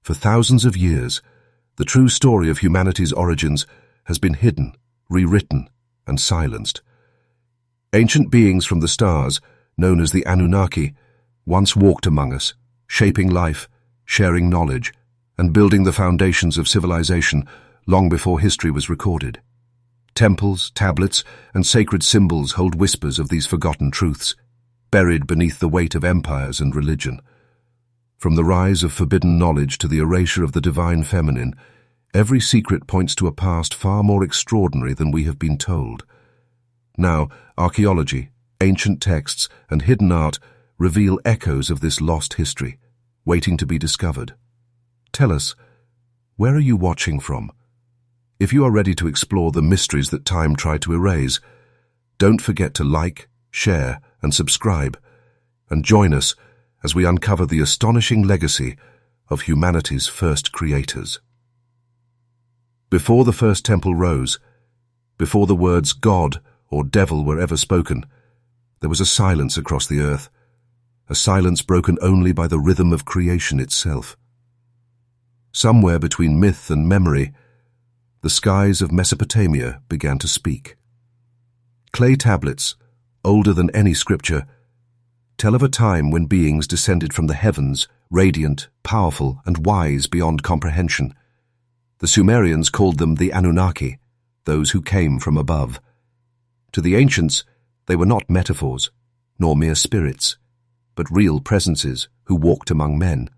For thousands of years, the true story of humanity's origins has been hidden, rewritten, and silenced. Ancient beings from the stars, known as the Anunnaki, once walked among us, shaping life, sharing knowledge, and building the foundations of civilization long before history was recorded. Temples, tablets, and sacred symbols hold whispers of these forgotten truths, buried beneath the weight of empires and religion. From the rise of forbidden knowledge to the erasure of the divine feminine, every secret points to a past far more extraordinary than we have been told. Now, archaeology, ancient texts, and hidden art reveal echoes of this lost history, waiting to be discovered. Tell us, where are you watching from? If you are ready to explore the mysteries that time tried to erase, don't forget to like, share, and subscribe, and join us as we uncover the astonishing legacy of humanity's first creators. Before the first temple rose, before the words God or devil were ever spoken, there was a silence across the earth, a silence broken only by the rhythm of creation itself. Somewhere between myth and memory, the skies of Mesopotamia began to speak. Clay tablets, older than any scripture, tell of a time when beings descended from the heavens, radiant, powerful, and wise beyond comprehension. The Sumerians called them the Anunnaki, those who came from above. To the ancients, they were not metaphors, nor mere spirits, but real presences who walked among men.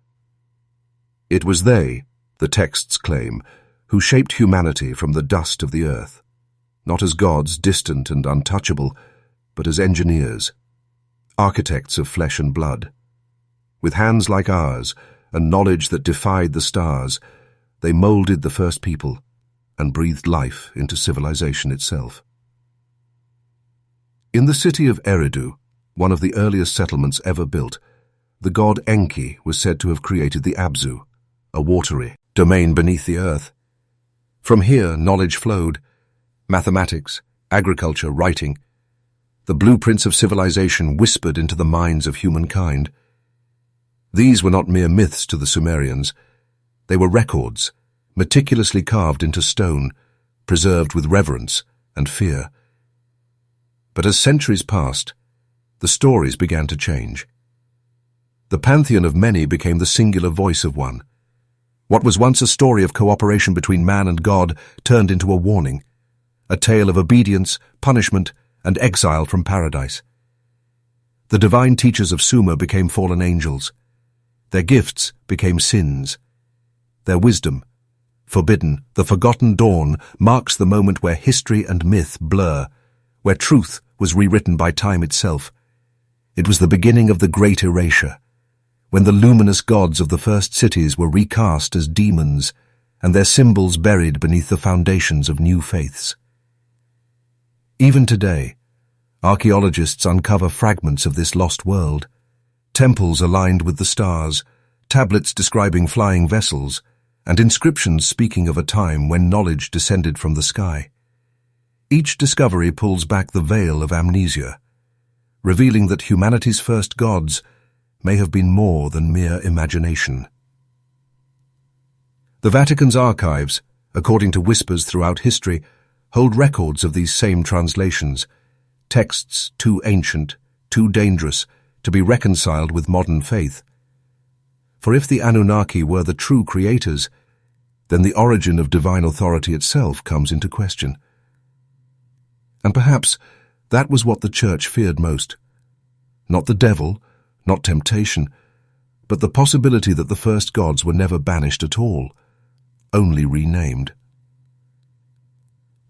It was they, the texts claim, who shaped humanity from the dust of the earth, not as gods distant and untouchable, but as engineers, architects of flesh and blood. With hands like ours and knowledge that defied the stars, they molded the first people and breathed life into civilization itself. In the city of Eridu, one of the earliest settlements ever built, the god Enki was said to have created the Abzu, a watery domain beneath the earth. From here, knowledge flowed: mathematics, agriculture, writing. The blueprints of civilization whispered into the minds of humankind. These were not mere myths to the Sumerians. They were records, meticulously carved into stone, preserved with reverence and fear. But as centuries passed, the stories began to change. The pantheon of many became the singular voice of one. What was once a story of cooperation between man and God turned into a warning, a tale of obedience, punishment, and exile from paradise. The divine teachers of Sumer became fallen angels. Their gifts became sins. Their wisdom, forbidden, the forgotten dawn, marks the moment where history and myth blur, where truth was rewritten by time itself. It was the beginning of the great erasure, when the luminous gods of the first cities were recast as demons and their symbols buried beneath the foundations of new faiths. Even today, archaeologists uncover fragments of this lost world, temples aligned with the stars, tablets describing flying vessels, and inscriptions speaking of a time when knowledge descended from the sky. Each discovery pulls back the veil of amnesia, revealing that humanity's first gods may have been more than mere imagination. The Vatican's archives, according to whispers throughout history, hold records of these same translations, texts too ancient, too dangerous to be reconciled with modern faith. For if the Anunnaki were the true creators, then the origin of divine authority itself comes into question. And perhaps that was what the Church feared most. Not the devil, not temptation, but the possibility that the first gods were never banished at all, only renamed.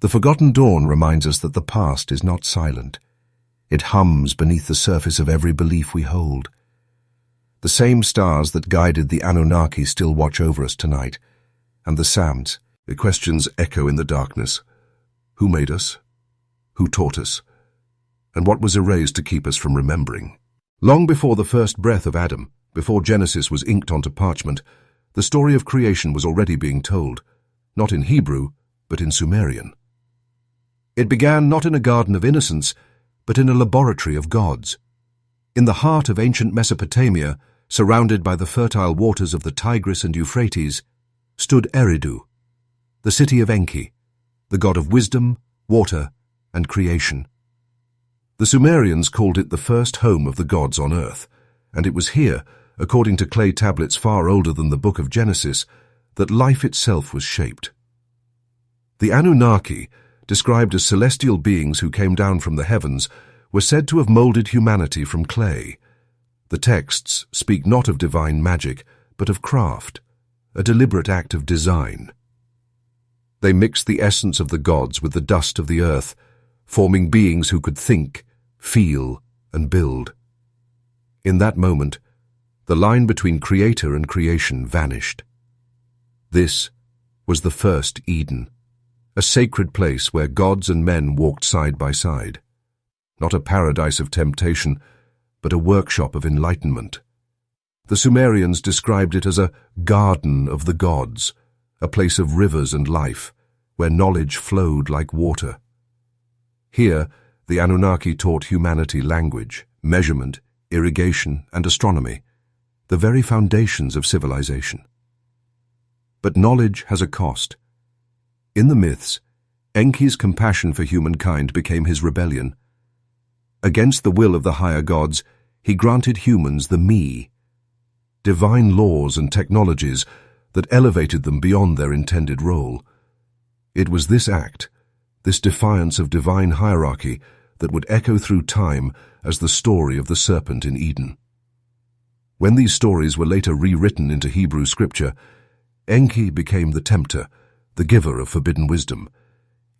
The forgotten dawn reminds us that the past is not silent. It hums beneath the surface of every belief we hold. The same stars that guided the Anunnaki still watch over us tonight, and the Psalms, the questions echo in the darkness. Who made us? Who taught us? And what was erased to keep us from remembering? Long before the first breath of Adam, before Genesis was inked onto parchment, the story of creation was already being told, not in Hebrew, but in Sumerian. It began not in a garden of innocence, but in a laboratory of gods. In the heart of ancient Mesopotamia, surrounded by the fertile waters of the Tigris and Euphrates, stood Eridu, the city of Enki, the god of wisdom, water, and creation. The Sumerians called it the first home of the gods on earth, and it was here, according to clay tablets far older than the book of Genesis, that life itself was shaped. The Anunnaki, described as celestial beings who came down from the heavens, were said to have molded humanity from clay. The texts speak not of divine magic, but of craft, a deliberate act of design. They mixed the essence of the gods with the dust of the earth, forming beings who could think, feel, and build. In that moment, the line between creator and creation vanished. This was the first Eden, a sacred place where gods and men walked side by side. Not a paradise of temptation, but a workshop of enlightenment. The Sumerians described it as a garden of the gods, a place of rivers and life, where knowledge flowed like water. Here, the Anunnaki taught humanity language, measurement, irrigation, and astronomy, the very foundations of civilization. But knowledge has a cost. In the myths, Enki's compassion for humankind became his rebellion. Against the will of the higher gods, he granted humans the me, divine laws and technologies that elevated them beyond their intended role. It was this act, this defiance of divine hierarchy, that would echo through time as the story of the serpent in Eden. When these stories were later rewritten into Hebrew scripture, Enki became the tempter, the giver of forbidden wisdom.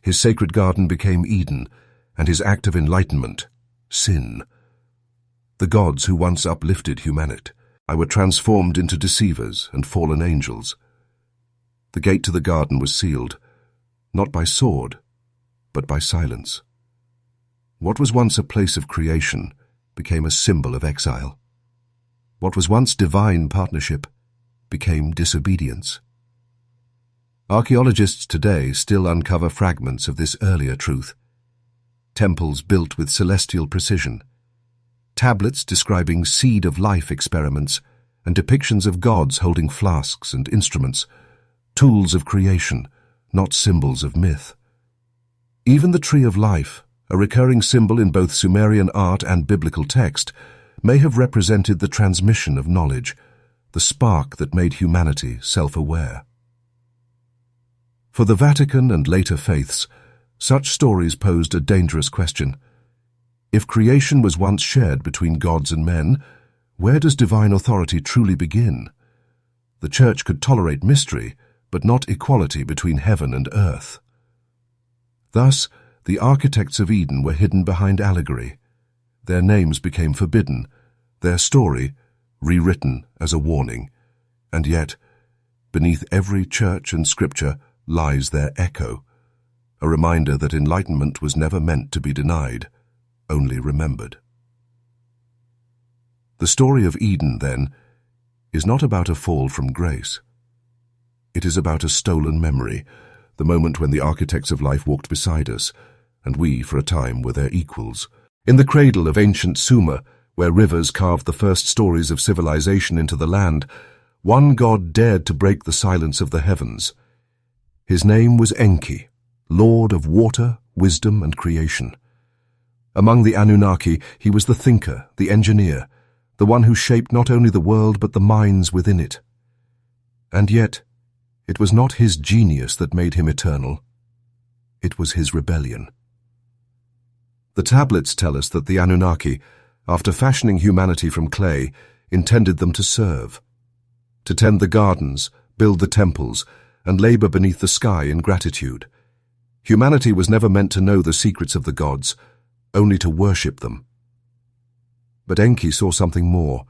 His sacred garden became Eden, and his act of enlightenment, sin. The gods who once uplifted humanity were transformed into deceivers and fallen angels. The gate to the garden was sealed, not by sword, but by silence. What was once a place of creation became a symbol of exile. What was once divine partnership became disobedience. Archaeologists today still uncover fragments of this earlier truth. Temples built with celestial precision, tablets describing seed-of-life experiments, and depictions of gods holding flasks and instruments, tools of creation, not symbols of myth. Even the tree of life, a recurring symbol in both Sumerian art and biblical text, may have represented the transmission of knowledge, the spark that made humanity self-aware. For the Vatican and later faiths, such stories posed a dangerous question. If creation was once shared between gods and men, where does divine authority truly begin? The Church could tolerate mystery, but not equality between heaven and earth. Thus, the architects of Eden were hidden behind allegory. Their names became forbidden, their story rewritten as a warning. And yet, beneath every church and scripture lies their echo, a reminder that enlightenment was never meant to be denied, only remembered. The story of Eden, then, is not about a fall from grace. It is about a stolen memory, the moment when the architects of life walked beside us, and we, for a time, were their equals. In the cradle of ancient Sumer, where rivers carved the first stories of civilization into the land, one god dared to break the silence of the heavens. His name was Enki, lord of water, wisdom, and creation. Among the Anunnaki, he was the thinker, the engineer, the one who shaped not only the world but the minds within it. And yet, it was not his genius that made him eternal. It was his rebellion. The tablets tell us that the Anunnaki, after fashioning humanity from clay, intended them to serve, to tend the gardens, build the temples, and labor beneath the sky in gratitude. Humanity was never meant to know the secrets of the gods, only to worship them. But Enki saw something more.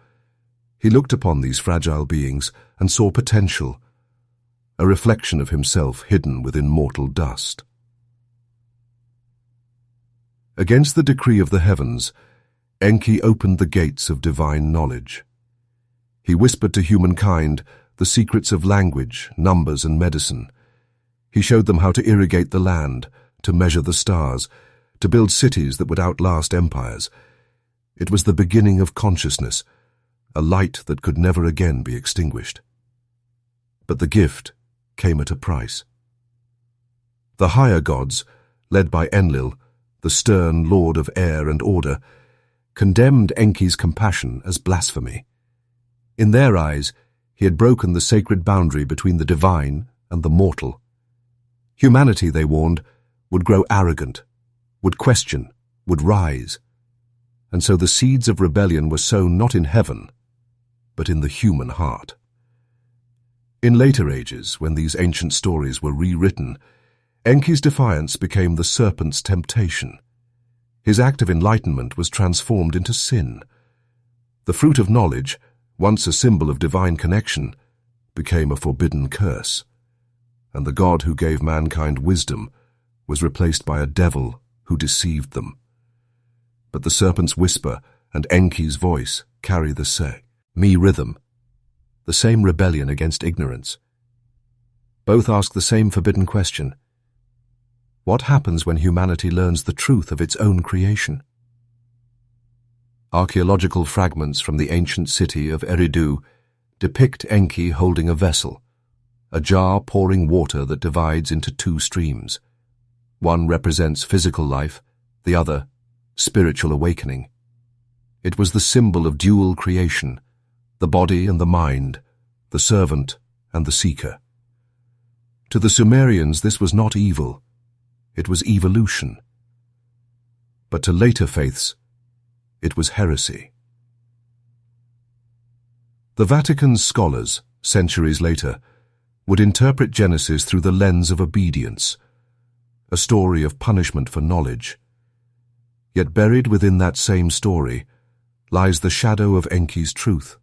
He looked upon these fragile beings and saw potential, a reflection of himself hidden within mortal dust. Against the decree of the heavens, Enki opened the gates of divine knowledge. He whispered to humankind the secrets of language, numbers, and medicine. He showed them how to irrigate the land, to measure the stars, to build cities that would outlast empires. It was the beginning of consciousness, a light that could never again be extinguished. But the gift came at a price. The higher gods, led by Enlil, the stern lord of air and order, condemned Enki's compassion as blasphemy. In their eyes, he had broken the sacred boundary between the divine and the mortal. Humanity, they warned, would grow arrogant, would question, would rise. And so the seeds of rebellion were sown not in heaven, but in the human heart. In later ages, when these ancient stories were rewritten, Enki's defiance became the serpent's temptation. His act of enlightenment was transformed into sin. The fruit of knowledge, once a symbol of divine connection, became a forbidden curse, and the God who gave mankind wisdom was replaced by a devil who deceived them. But the serpent's whisper and Enki's voice carry the same rhythm, the same rebellion against ignorance. Both ask the same forbidden question: what happens when humanity learns the truth of its own creation? Archaeological fragments from the ancient city of Eridu depict Enki holding a vessel, a jar pouring water that divides into two streams. One represents physical life, the other, spiritual awakening. It was the symbol of dual creation, the body and the mind, the servant and the seeker. To the Sumerians, this was not evil, it was evolution. But to later faiths, it was heresy. The Vatican's scholars, centuries later, would interpret Genesis through the lens of obedience, a story of punishment for knowledge. Yet buried within that same story lies the shadow of Enki's truth.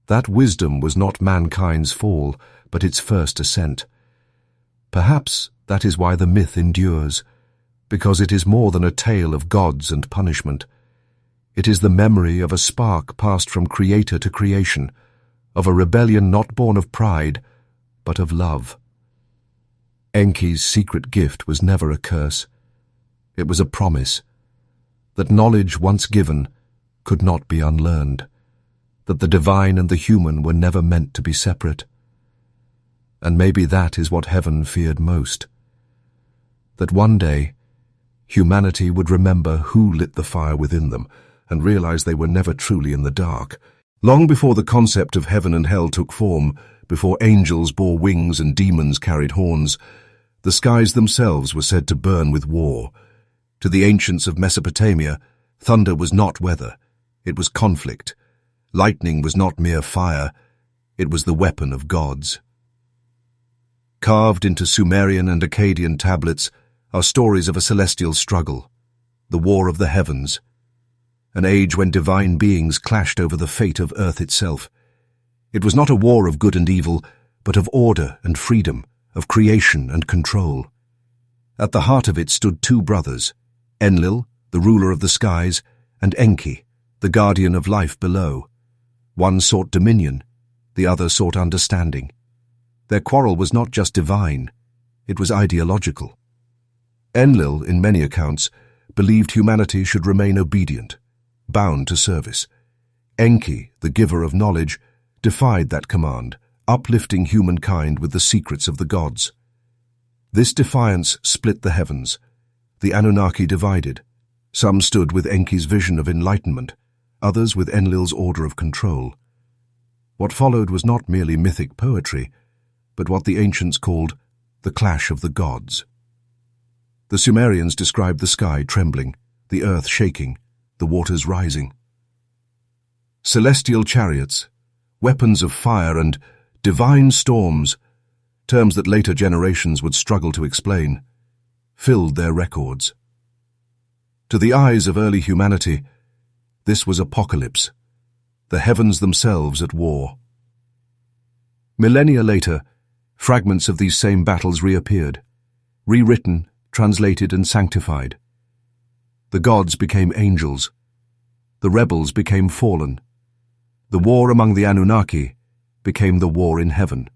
That wisdom was not mankind's fall, but its first ascent. Perhaps that is why the myth endures, because it is more than a tale of gods and punishment. It is the memory of a spark passed from creator to creation, of a rebellion not born of pride, but of love. Enki's secret gift was never a curse. It was a promise that knowledge once given could not be unlearned, that the divine and the human were never meant to be separate. And maybe that is what heaven feared most, that one day humanity would remember who lit the fire within them and realize they were never truly in the dark. Long before the concept of heaven and hell took form, before angels bore wings and demons carried horns, the skies themselves were said to burn with war. To the ancients of Mesopotamia, thunder was not weather, it was conflict. Lightning was not mere fire, it was the weapon of gods. Carved into Sumerian and Akkadian tablets are stories of a celestial struggle, the war of the heavens, an age when divine beings clashed over the fate of earth itself. It was not a war of good and evil, but of order and freedom, of creation and control. At the heart of it stood two brothers, Enlil, the ruler of the skies, and Enki, the guardian of life below. One sought dominion, the other sought understanding. Their quarrel was not just divine, it was ideological. Enlil, in many accounts, believed humanity should remain obedient, bound to service. Enki, the giver of knowledge, defied that command, uplifting humankind with the secrets of the gods. This defiance split the heavens. The Anunnaki divided. Some stood with Enki's vision of enlightenment, others with Enlil's order of control. What followed was not merely mythic poetry, but what the ancients called the clash of the gods. The Sumerians described the sky trembling, the earth shaking, the waters rising. Celestial chariots, weapons of fire, and divine storms, terms that later generations would struggle to explain, filled their records. To the eyes of early humanity, this was apocalypse, the heavens themselves at war. Millennia later, fragments of these same battles reappeared, rewritten, translated, and sanctified. The gods became angels. The rebels became fallen. The war among the Anunnaki became the war in heaven.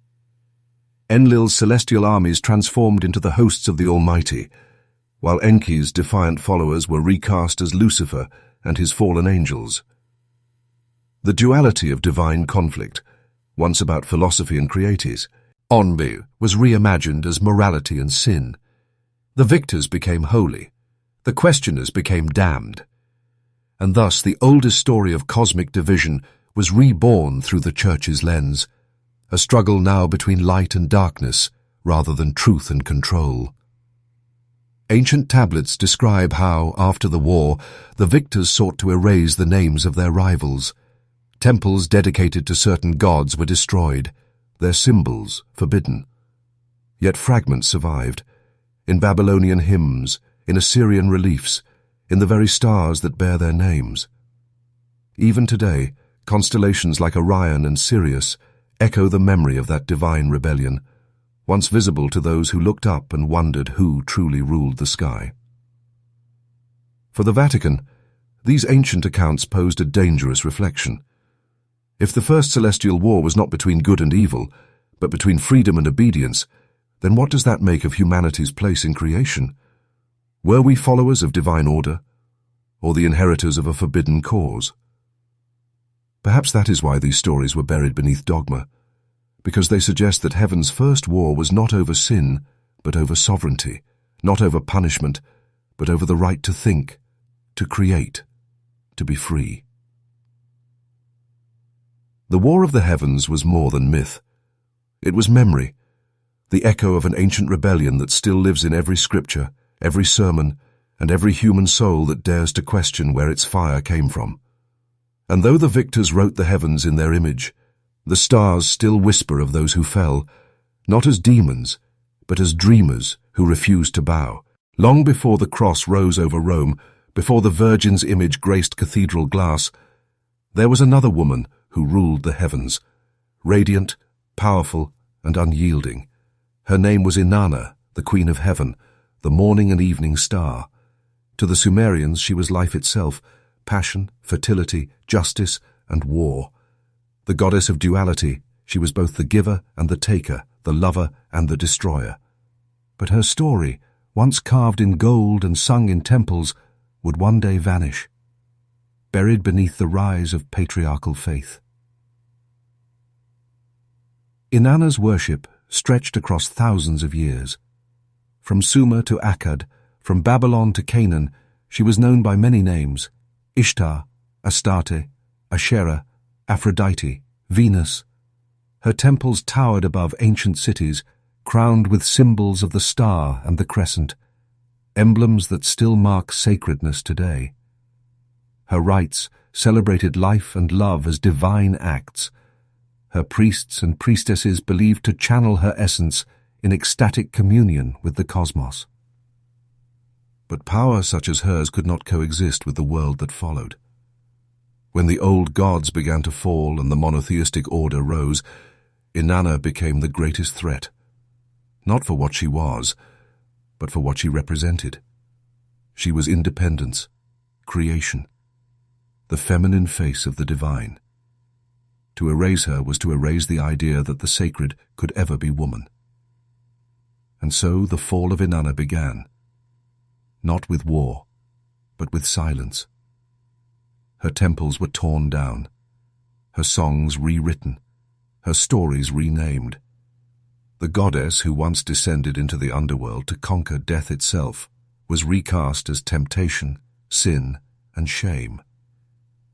Enlil's celestial armies transformed into the hosts of the Almighty, while Enki's defiant followers were recast as Lucifer and his fallen angels. The duality of divine conflict, once about philosophy and creates, Onbu was reimagined as morality and sin. The victors became holy, the questioners became damned. And thus the oldest story of cosmic division was reborn through the Church's lens, a struggle now between light and darkness rather than truth and control. Ancient tablets describe how, after the war, the victors sought to erase the names of their rivals. Temples dedicated to certain gods were destroyed, their symbols forbidden. Yet fragments survived, in Babylonian hymns, in Assyrian reliefs, in the very stars that bear their names. Even today, constellations like Orion and Sirius echo the memory of that divine rebellion, once visible to those who looked up and wondered who truly ruled the sky. For the Vatican, these ancient accounts posed a dangerous reflection. If the First Celestial War was not between good and evil, but between freedom and obedience, then what does that make of humanity's place in creation? Were we followers of divine order, or the inheritors of a forbidden cause? Perhaps that is why these stories were buried beneath dogma, because they suggest that heaven's first war was not over sin, but over sovereignty, not over punishment, but over the right to think, to create, to be free. The War of the Heavens was more than myth. It was memory, the echo of an ancient rebellion that still lives in every scripture, every sermon, and every human soul that dares to question where its fire came from. And though the victors wrote the heavens in their image, the stars still whisper of those who fell, not as demons, but as dreamers who refused to bow. Long before the cross rose over Rome, before the Virgin's image graced cathedral glass, there was another woman who ruled the heavens, radiant, powerful, and unyielding. Her name was Inanna, the Queen of Heaven, the morning and evening star. To the Sumerians she was life itself, passion, fertility, justice, and war. The goddess of duality, she was both the giver and the taker, the lover and the destroyer. But her story, once carved in gold and sung in temples, would one day vanish, buried beneath the rise of patriarchal faith. Inanna's worship stretched across thousands of years. From Sumer to Akkad, from Babylon to Canaan, she was known by many names: Ishtar, Astarte, Asherah, Aphrodite, Venus. Her temples towered above ancient cities, crowned with symbols of the star and the crescent, emblems that still mark sacredness today. Her rites celebrated life and love as divine acts. Her priests and priestesses believed to channel her essence in ecstatic communion with the cosmos. But power such as hers could not coexist with the world that followed. When the old gods began to fall and the monotheistic order rose, Inanna became the greatest threat, not for what she was, but for what she represented. She was independence, creation, the feminine face of the divine. To erase her was to erase the idea that the sacred could ever be woman. And so the fall of Inanna began, not with war, but with silence. Her temples were torn down, her songs rewritten, her stories renamed. The goddess who once descended into the underworld to conquer death itself was recast as temptation, sin, and shame.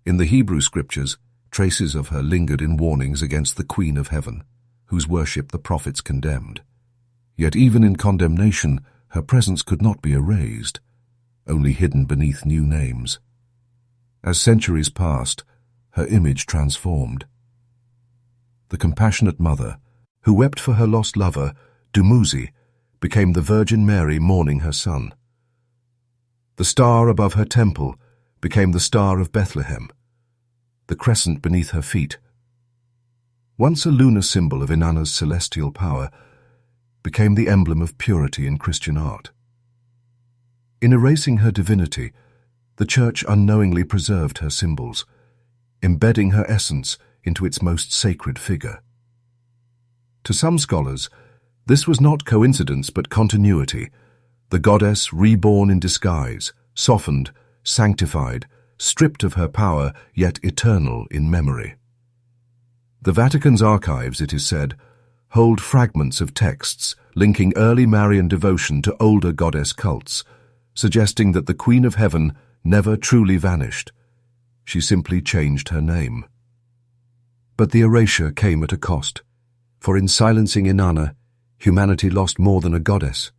In the Hebrew scriptures, traces of her lingered in warnings against the Queen of Heaven, whose worship the prophets condemned. Yet even in condemnation, her presence could not be erased, only hidden beneath new names. As centuries passed, her image transformed. The compassionate mother, who wept for her lost lover, Dumuzi, became the Virgin Mary mourning her son. The star above her temple became the Star of Bethlehem, the crescent beneath her feet, once a lunar symbol of Inanna's celestial power, became the emblem of purity in Christian art. In erasing her divinity, the Church unknowingly preserved her symbols, embedding her essence into its most sacred figure. To some scholars, this was not coincidence but continuity, the goddess reborn in disguise, softened, sanctified, stripped of her power, yet eternal in memory. The Vatican's archives, it is said, hold fragments of texts linking early Marian devotion to older goddess cults, suggesting that the Queen of Heaven never truly vanished. She simply changed her name. But the erasure came at a cost, for in silencing Inanna, humanity lost more than a goddess.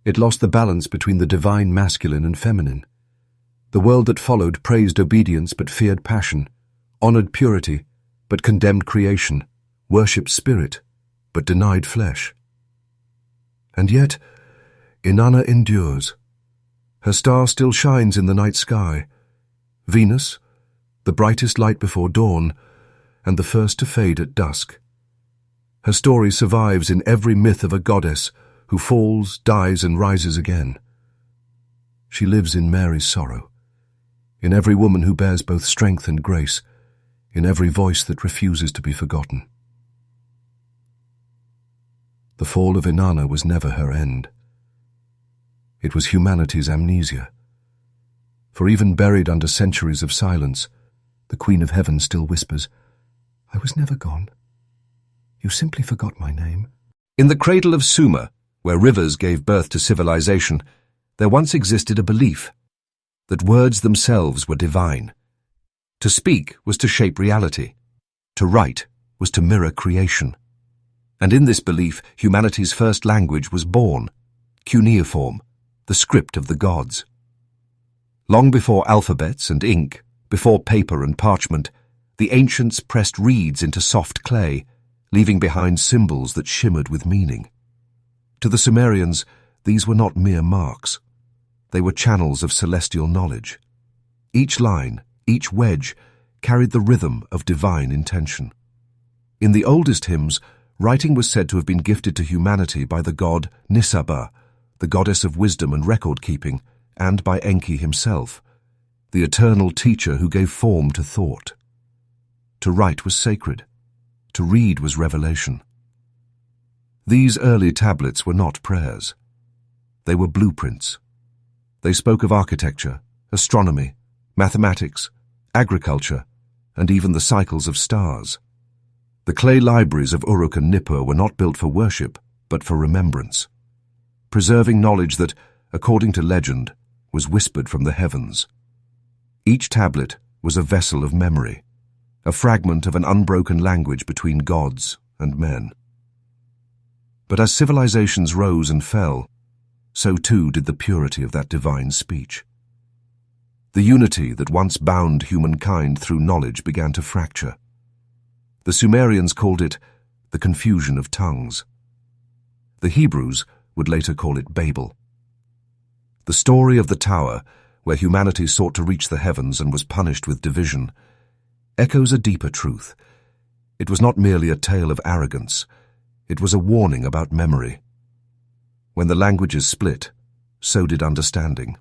It lost the balance between the divine masculine and feminine. The world that followed praised obedience but feared passion, honored purity but condemned creation, worshipped spirit but denied flesh. And yet, Inanna endures. Her star still shines in the night sky. Venus, the brightest light before dawn, and the first to fade at dusk. Her story survives in every myth of a goddess who falls, dies, and rises again. She lives in Mary's sorrow, in every woman who bears both strength and grace, in every voice that refuses to be forgotten. The fall of Inanna was never her end. It was humanity's amnesia. For even buried under centuries of silence, the Queen of Heaven still whispers, "I was never gone. You simply forgot my name." In the cradle of Sumer, where rivers gave birth to civilization, there once existed a belief that words themselves were divine. To speak was to shape reality. To write was to mirror creation. And in this belief, humanity's first language was born, cuneiform, the script of the gods. Long before alphabets and ink, before paper and parchment, the ancients pressed reeds into soft clay, leaving behind symbols that shimmered with meaning. To the Sumerians, these were not mere marks. They were channels of celestial knowledge. Each line, each wedge, carried the rhythm of divine intention. In the oldest hymns, writing was said to have been gifted to humanity by the god Nisaba, the goddess of wisdom and record-keeping, and by Enki himself, the eternal teacher who gave form to thought. To write was sacred. To read was revelation. These early tablets were not prayers. They were blueprints. They spoke of architecture, astronomy, mathematics, agriculture, and even the cycles of stars. The clay libraries of Uruk and Nippur were not built for worship, but for remembrance, preserving knowledge that, according to legend, was whispered from the heavens. Each tablet was a vessel of memory, a fragment of an unbroken language between gods and men. But as civilizations rose and fell, so too did the purity of that divine speech. The unity that once bound humankind through knowledge began to fracture. The Sumerians called it the confusion of tongues. The Hebrews would later call it Babel. The story of the tower, where humanity sought to reach the heavens and was punished with division, echoes a deeper truth. It was not merely a tale of arrogance. It was a warning about memory. When the languages split, so did understanding.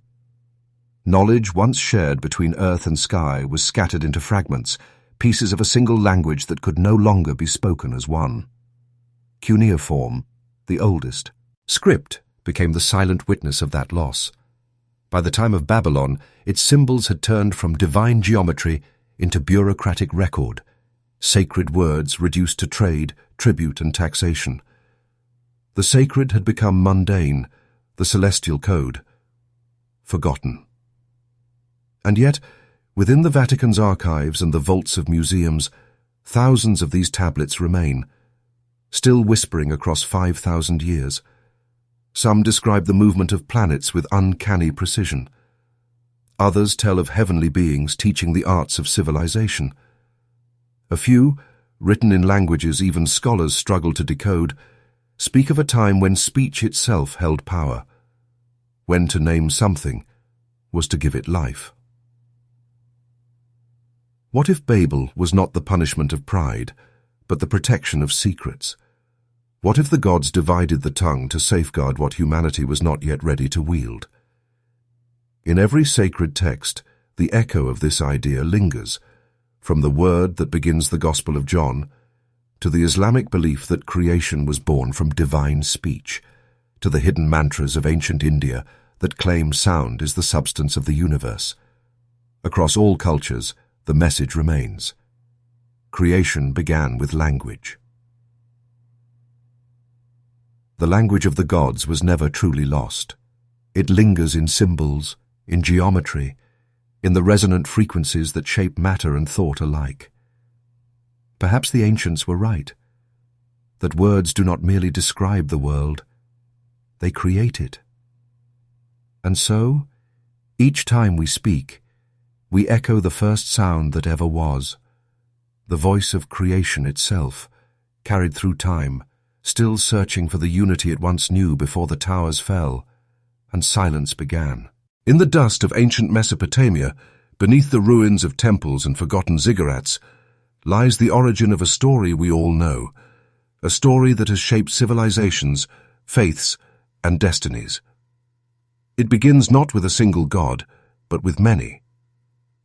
Knowledge once shared between earth and sky was scattered into fragments, pieces of a single language that could no longer be spoken as one. Cuneiform, the oldest. Script became the silent witness of that loss. By the time of Babylon, its symbols had turned from divine geometry into bureaucratic record, sacred words reduced to trade, tribute, and taxation. The sacred had become mundane, the celestial code, forgotten. And yet, within the Vatican's archives and the vaults of museums, thousands of these tablets remain, still whispering across 5,000 years. Some describe the movement of planets with uncanny precision. Others tell of heavenly beings teaching the arts of civilization. A few, written in languages even scholars struggle to decode, speak of a time when speech itself held power, when to name something was to give it life. What if Babel was not the punishment of pride, but the protection of secrets? What if the gods divided the tongue to safeguard what humanity was not yet ready to wield? In every sacred text, the echo of this idea lingers, from the word that begins the Gospel of John, to the Islamic belief that creation was born from divine speech, to the hidden mantras of ancient India that claim sound is the substance of the universe. Across all cultures, the message remains. Creation began with language. The language of the gods was never truly lost. It lingers in symbols, in geometry, in the resonant frequencies that shape matter and thought alike. Perhaps the ancients were right, that words do not merely describe the world, they create it. And so, each time we speak, we echo the first sound that ever was, the voice of creation itself, carried through time, still searching for the unity it once knew before the towers fell, and silence began. In the dust of ancient Mesopotamia, beneath the ruins of temples and forgotten ziggurats, lies the origin of a story we all know, a story that has shaped civilizations, faiths, and destinies. It begins not with a single god, but with many.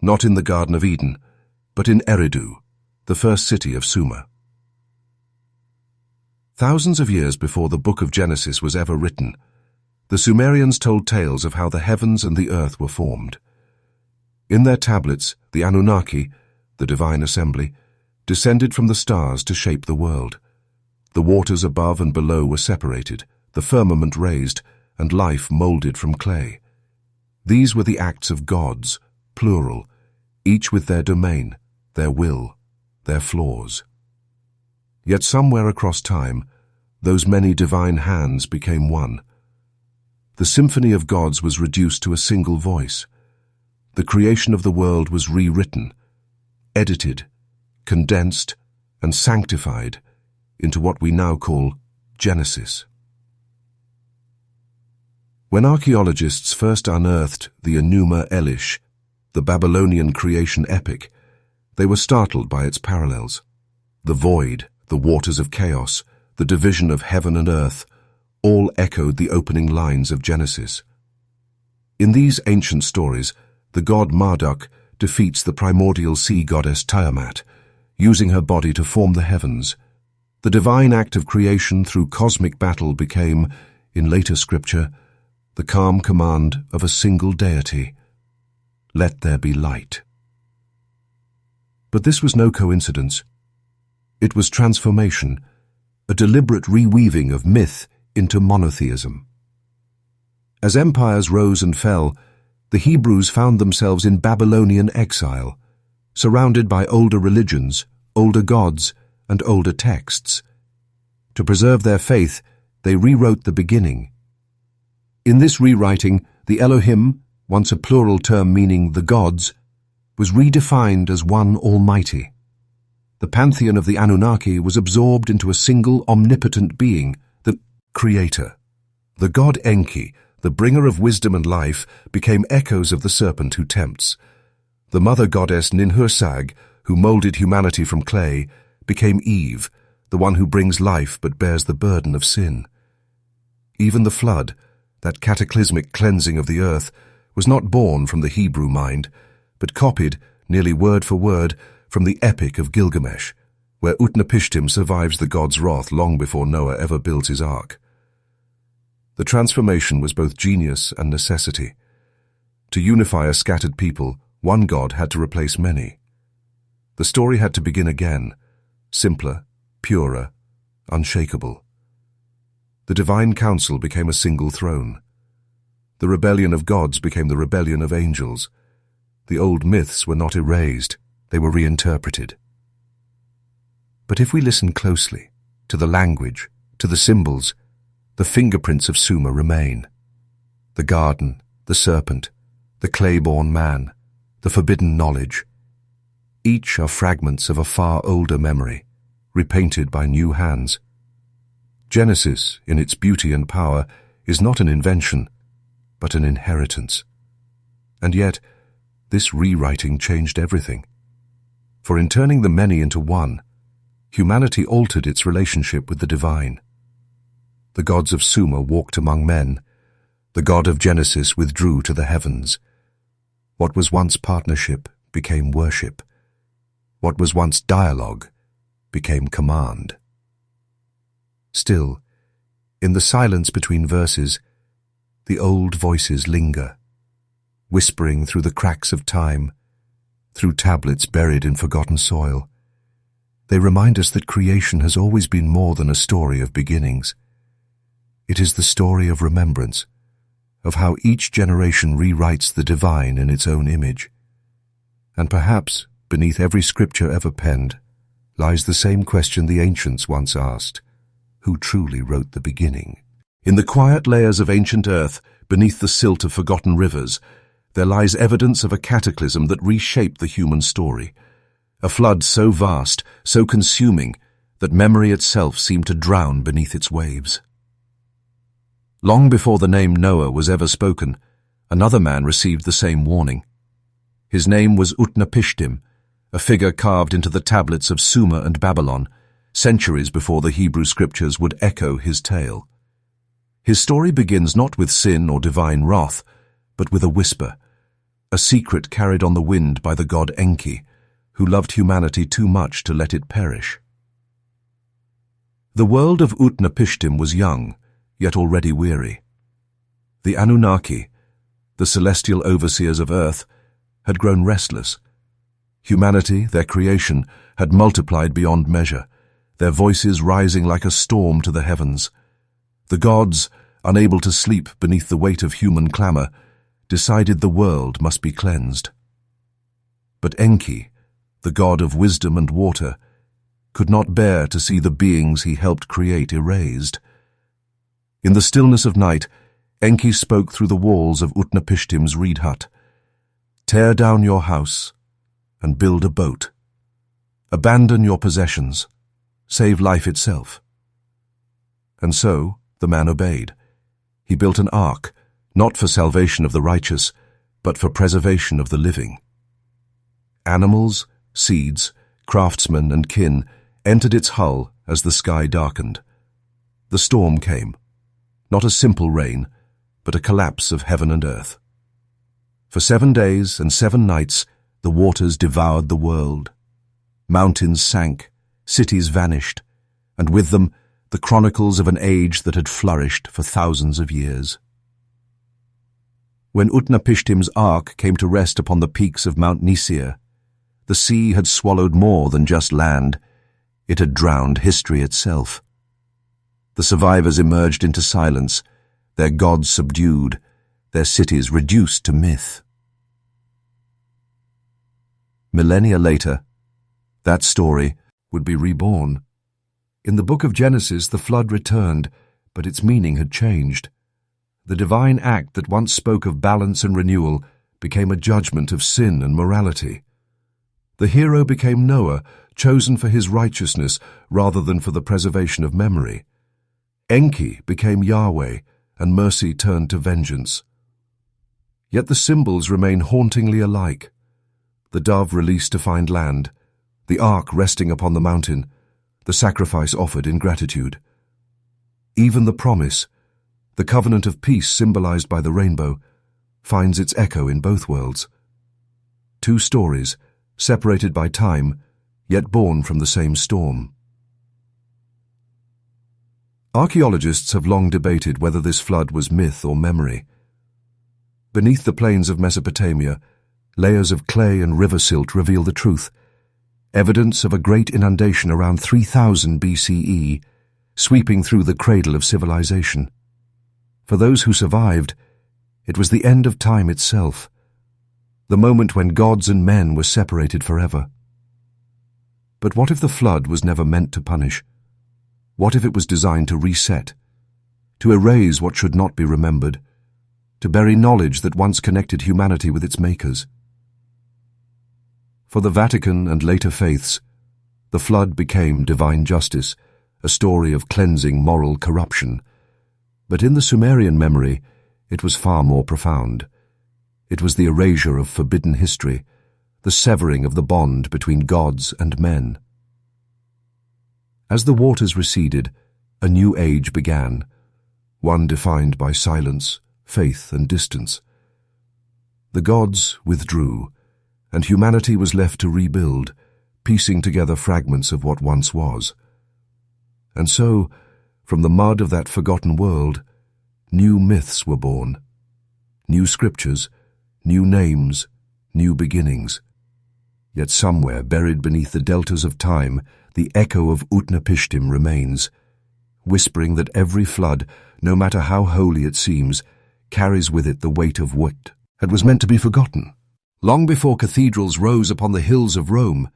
Not in the Garden of Eden, but in Eridu, the first city of Sumer. Thousands of years before the Book of Genesis was ever written, the Sumerians told tales of how the heavens and the earth were formed. In their tablets, the Anunnaki, the divine assembly, descended from the stars to shape the world. The waters above and below were separated, the firmament raised, and life molded from clay. These were the acts of gods, plural, each with their domain, their will, their flaws. Yet somewhere across time, those many divine hands became one. The symphony of gods was reduced to a single voice. The creation of the world was rewritten, edited, condensed, and sanctified into what we now call Genesis. When archaeologists first unearthed the Enuma Elish, the Babylonian creation epic, they were startled by its parallels. The void, the waters of chaos, the division of heaven and earth, all echoed the opening lines of Genesis. In these ancient stories, the god Marduk defeats the primordial sea goddess Tiamat, using her body to form the heavens. The divine act of creation through cosmic battle became, in later scripture, the calm command of a single deity: let there be light. But this was no coincidence. It was transformation, a deliberate reweaving of myth into monotheism. As empires rose and fell, the Hebrews found themselves in Babylonian exile, surrounded by older religions, older gods, and older texts. To preserve their faith, they rewrote the beginning. In this rewriting, the Elohim, once a plural term meaning the gods, was redefined as one almighty. The pantheon of the Anunnaki was absorbed into a single omnipotent being, the Creator. The god Enki, the bringer of wisdom and life, became echoes of the serpent who tempts. The mother goddess Ninhursag, who molded humanity from clay, became Eve, the one who brings life but bears the burden of sin. Even the flood, that cataclysmic cleansing of the earth, was not born from the Hebrew mind, but copied, nearly word for word, from the Epic of Gilgamesh, where Utnapishtim survives the god's wrath long before Noah ever builds his ark. The transformation was both genius and necessity. To unify a scattered people, one god had to replace many. The story had to begin again, simpler, purer, unshakable. The divine council became a single throne. The rebellion of gods became the rebellion of angels. The old myths were not erased, they were reinterpreted. But if we listen closely, to the language, to the symbols, the fingerprints of Sumer remain. The garden, the serpent, the clay-born man, the forbidden knowledge. Each are fragments of a far older memory, repainted by new hands. Genesis, in its beauty and power, is not an invention, but an inheritance. And yet, this rewriting changed everything. For in turning the many into one, humanity altered its relationship with the divine. The gods of Sumer walked among men. The God of Genesis withdrew to the heavens. What was once partnership became worship. What was once dialogue became command. Still, in the silence between verses, the old voices linger, whispering through the cracks of time, through tablets buried in forgotten soil. They remind us that creation has always been more than a story of beginnings. It is the story of remembrance, of how each generation rewrites the divine in its own image. And perhaps, beneath every scripture ever penned, lies the same question the ancients once asked: who truly wrote the beginning? In the quiet layers of ancient earth, beneath the silt of forgotten rivers, there lies evidence of a cataclysm that reshaped the human story. A flood so vast, so consuming, that memory itself seemed to drown beneath its waves. Long before the name Noah was ever spoken, another man received the same warning. His name was Utnapishtim, a figure carved into the tablets of Sumer and Babylon, centuries before the Hebrew scriptures would echo his tale. His story begins not with sin or divine wrath, but with a whisper, a secret carried on the wind by the god Enki, who loved humanity too much to let it perish. The world of Utnapishtim was young, yet already weary. The Anunnaki, the celestial overseers of earth, had grown restless. Humanity, their creation, had multiplied beyond measure, their voices rising like a storm to the heavens. The gods, unable to sleep beneath the weight of human clamor, decided the world must be cleansed. But Enki, the god of wisdom and water, could not bear to see the beings he helped create erased. In the stillness of night, Enki spoke through the walls of Utnapishtim's reed hut. "Tear down your house and build a boat. Abandon your possessions. Save life itself." And so the man obeyed. He built an ark, not for salvation of the righteous, but for preservation of the living. Animals, seeds, craftsmen, and kin entered its hull as the sky darkened. The storm came, not a simple rain, but a collapse of heaven and earth. For 7 days and 7 nights, the waters devoured the world. Mountains sank, cities vanished, and with them the chronicles of an age that had flourished for thousands of years. When Utnapishtim's ark came to rest upon the peaks of Mount Nisir, the sea had swallowed more than just land. It had drowned history itself. The survivors emerged into silence, their gods subdued, their cities reduced to myth. Millennia later, that story would be reborn. In the book of Genesis, the flood returned, but its meaning had changed. The divine act that once spoke of balance and renewal became a judgment of sin and morality. The hero became Noah, chosen for his righteousness rather than for the preservation of memory. Enki became Yahweh, and mercy turned to vengeance. Yet the symbols remain hauntingly alike. The dove released to find land, the ark resting upon the mountain, the sacrifice offered in gratitude. Even the promise, the covenant of peace symbolized by the rainbow, finds its echo in both worlds. 2 stories, separated by time, yet born from the same storm. Archaeologists have long debated whether this flood was myth or memory. Beneath the plains of Mesopotamia, layers of clay and river silt reveal the truth, evidence of a great inundation around 3000 BCE, sweeping through the cradle of civilization. For those who survived, it was the end of time itself, the moment when gods and men were separated forever. But what if the flood was never meant to punish? What if it was designed to reset, to erase what should not be remembered, to bury knowledge that once connected humanity with its makers? For the Vatican and later faiths, the flood became divine justice, a story of cleansing moral corruption. But in the Sumerian memory, it was far more profound. It was the erasure of forbidden history, the severing of the bond between gods and men. As the waters receded, a new age began, one defined by silence, faith, and distance. The gods withdrew, and humanity was left to rebuild, piecing together fragments of what once was. And so, from the mud of that forgotten world, new myths were born, new scriptures, new names, new beginnings. Yet somewhere, buried beneath the deltas of time, the echo of Utnapishtim remains, whispering that every flood, no matter how holy it seems, carries with it the weight of what had was meant to be forgotten. Long before cathedrals rose upon the hills of Rome,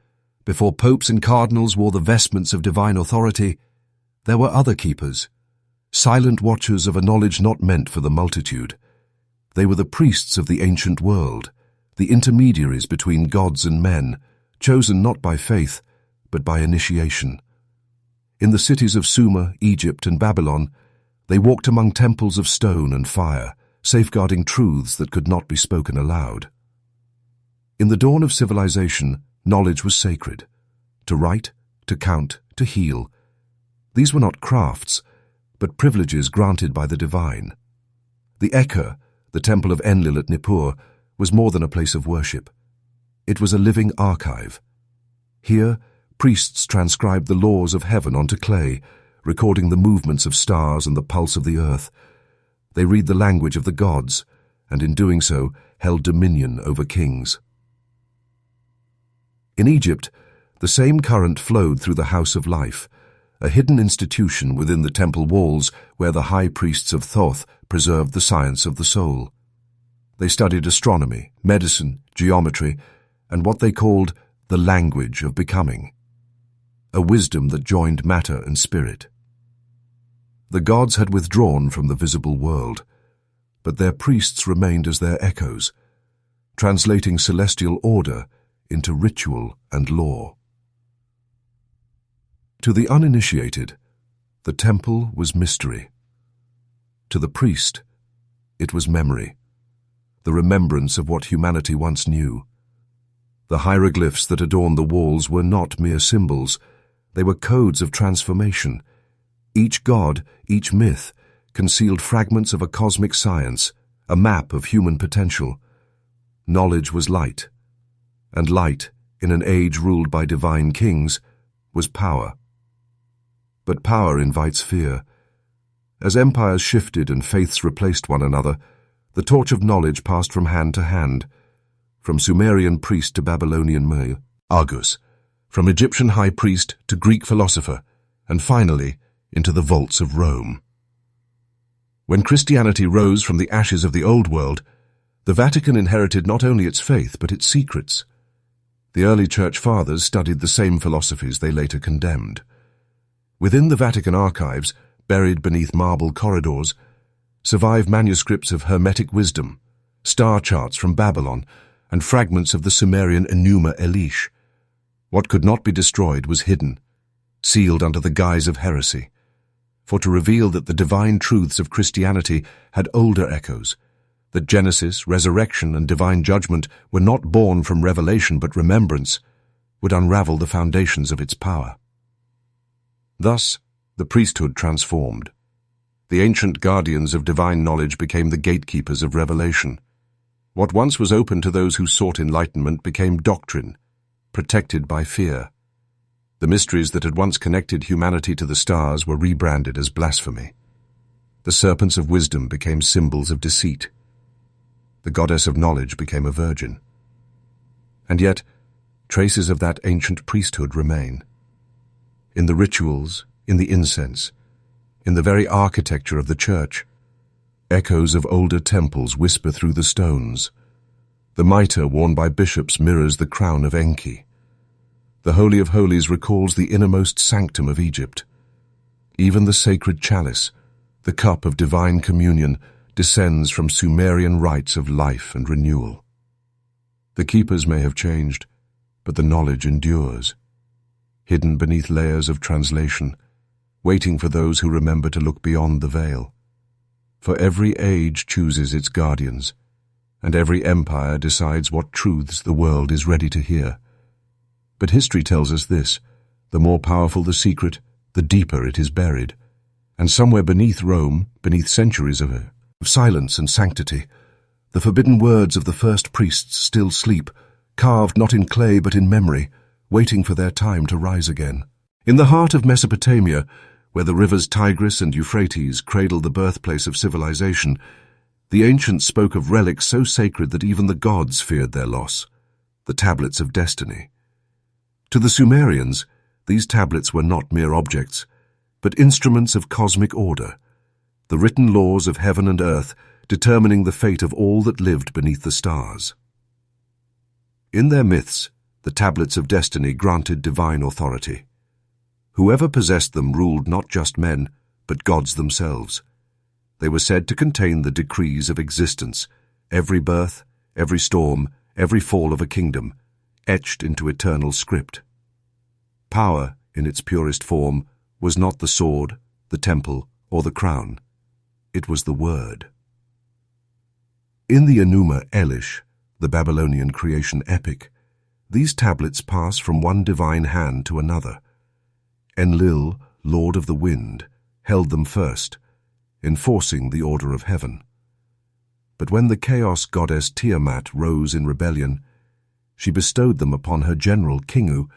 before popes and cardinals wore the vestments of divine authority, there were other keepers, silent watchers of a knowledge not meant for the multitude. They were the priests of the ancient world, the intermediaries between gods and men, chosen not by faith, but by initiation. In the cities of Sumer, Egypt, and Babylon, they walked among temples of stone and fire, safeguarding truths that could not be spoken aloud. In the dawn of civilization, knowledge was sacred. To write, to count, to heal. These were not crafts, but privileges granted by the divine. The Ekher, the temple of Enlil at Nippur, was more than a place of worship. It was a living archive. Here, priests transcribed the laws of heaven onto clay, recording the movements of stars and the pulse of the earth. They read the language of the gods, and in doing so, held dominion over kings. In Egypt, the same current flowed through the House of Life, a hidden institution within the temple walls where the high priests of Thoth preserved the science of the soul. They studied astronomy, medicine, geometry, and what they called the language of becoming, a wisdom that joined matter and spirit. The gods had withdrawn from the visible world, but their priests remained as their echoes, translating celestial order into ritual and law. To the uninitiated, the temple was mystery. To the priest, it was memory, the remembrance of what humanity once knew. The hieroglyphs that adorned the walls were not mere symbols, they were codes of transformation. Each god, each myth, concealed fragments of a cosmic science, a map of human potential. Knowledge was light, and light, in an age ruled by divine kings, was power. But power invites fear. As empires shifted and faiths replaced one another, the torch of knowledge passed from hand to hand, from Sumerian priest to Babylonian Argus, from Egyptian high priest to Greek philosopher, and finally into the vaults of Rome. When Christianity rose from the ashes of the Old World, the Vatican inherited not only its faith but its secrets. The early Church Fathers studied the same philosophies they later condemned. Within the Vatican archives, buried beneath marble corridors, survive manuscripts of Hermetic wisdom, star charts from Babylon, and fragments of the Sumerian Enuma Elish. What could not be destroyed was hidden, sealed under the guise of heresy. For to reveal that the divine truths of Christianity had older echoes, that Genesis, resurrection, and divine judgment were not born from revelation but remembrance, would unravel the foundations of its power. Thus, the priesthood transformed. The ancient guardians of divine knowledge became the gatekeepers of revelation. What once was open to those who sought enlightenment became doctrine, protected by fear. The mysteries that had once connected humanity to the stars were rebranded as blasphemy. The serpents of wisdom became symbols of deceit. The goddess of knowledge became a virgin. And yet, traces of that ancient priesthood remain. In the rituals, in the incense, in the very architecture of the church, echoes of older temples whisper through the stones. The mitre worn by bishops mirrors the crown of Enki. The Holy of Holies recalls the innermost sanctum of Egypt. Even the sacred chalice, the cup of divine communion, descends from Sumerian rites of life and renewal. The keepers may have changed, but the knowledge endures, hidden beneath layers of translation, waiting for those who remember to look beyond the veil. For every age chooses its guardians, and every empire decides what truths the world is ready to hear. But history tells us this: the more powerful the secret, the deeper it is buried. And somewhere beneath Rome, beneath centuries of silence and sanctity, the forbidden words of the first priests still sleep, carved not in clay but in memory, waiting for their time to rise again. In the heart of Mesopotamia, where the rivers Tigris and Euphrates cradle the birthplace of civilization, the ancients spoke of relics so sacred that even the gods feared their loss. the tablets of destiny. To the Sumerians, these tablets were not mere objects, but instruments of cosmic order, the written laws of heaven and earth determining the fate of all that lived beneath the stars. In their myths, the tablets of destiny granted divine authority. Whoever possessed them ruled not just men, but gods themselves. They were said to contain the decrees of existence, every birth, every storm, every fall of a kingdom, etched into eternal script. Power, in its purest form, was not the sword, the temple, or the crown. It was the word. In the Enuma Elish, the Babylonian creation epic, these tablets pass from one divine hand to another. Enlil, Lord of the Wind, held them first, enforcing the order of heaven. But when the chaos goddess Tiamat rose in rebellion, she bestowed them upon her general Kingu,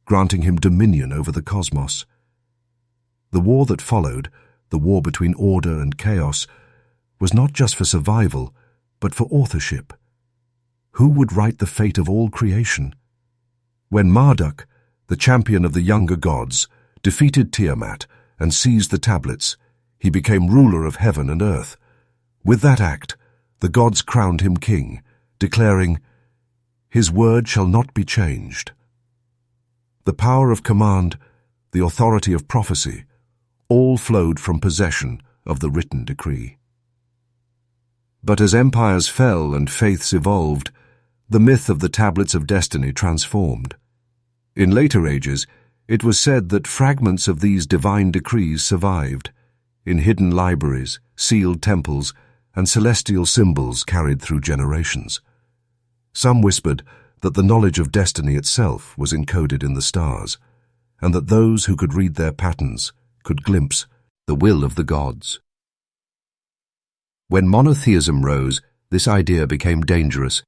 granting him dominion over the cosmos. The war that followed, the war between order and chaos, was not just for survival, but for authorship. Who would write the fate of all creation? When Marduk, the champion of the younger gods, defeated Tiamat and seized the tablets, he became ruler of heaven and earth. With that act, the gods crowned him king, declaring, "His word shall not be changed." The power of command, the authority of prophecy, all flowed from possession of the written decree. But as empires fell and faiths evolved, the myth of the tablets of destiny transformed. In later ages, it was said that fragments of these divine decrees survived, in hidden libraries, sealed temples, and celestial symbols carried through generations. Some whispered that the knowledge of destiny itself was encoded in the stars, and that those who could read their patterns could glimpse the will of the gods. When monotheism rose, this idea became dangerous,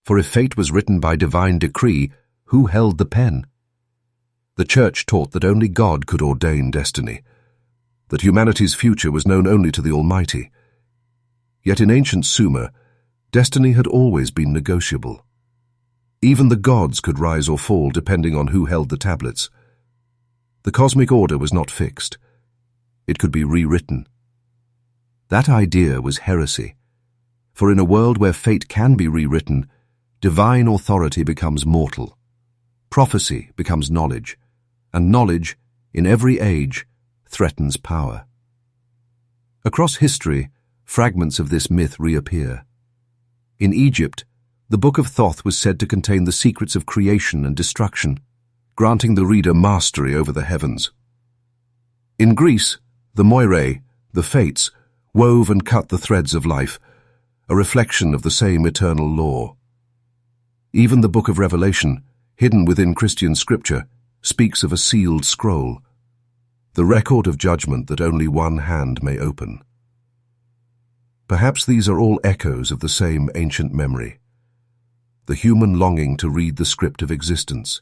for if fate was written by divine decree, who held the pen? The Church taught that only God could ordain destiny, that humanity's future was known only to the Almighty. Yet in ancient Sumer, destiny had always been negotiable. Even the gods could rise or fall depending on who held the tablets. The cosmic order was not fixed. It could be rewritten. That idea was heresy, for in a world where fate can be rewritten, divine authority becomes mortal. Prophecy becomes knowledge, and knowledge, in every age, threatens power. Across history, fragments of this myth reappear. In Egypt, the Book of Thoth was said to contain the secrets of creation and destruction, granting the reader mastery over the heavens. In Greece, the Moirae, the Fates, wove and cut the threads of life, a reflection of the same eternal law. Even the Book of Revelation, hidden within Christian scripture, speaks of a sealed scroll, the record of judgment that only one hand may open. Perhaps these are all echoes of the same ancient memory, the human longing to read the script of existence,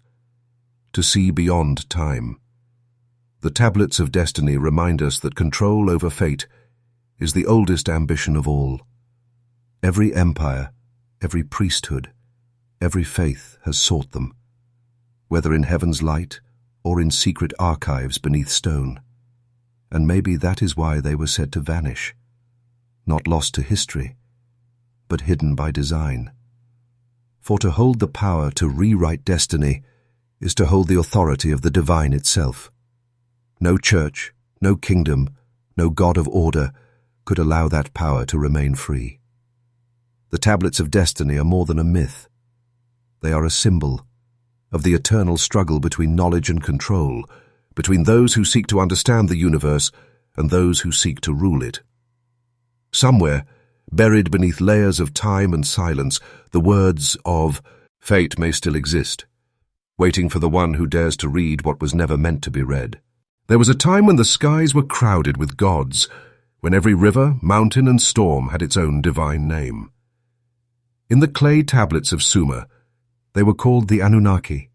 to see beyond time. The tablets of destiny remind us that control over fate is the oldest ambition of all. Every empire, every priesthood, every faith has sought them, whether in heaven's light or in secret archives beneath stone. And maybe that is why they were said to vanish, not lost to history, but hidden by design. For to hold the power to rewrite destiny is to hold the authority of the divine itself. No church, no kingdom, no god of order could allow that power to remain free. The tablets of destiny are more than a myth. They are a symbol of the eternal struggle between knowledge and control, between those who seek to understand the universe and those who seek to rule it. Somewhere, buried beneath layers of time and silence, the words of fate may still exist, waiting for the one who dares to read what was never meant to be read. There was a time when the skies were crowded with gods, when every river, mountain, and storm had its own divine name. In the clay tablets of Sumer, they were called the Anunnaki,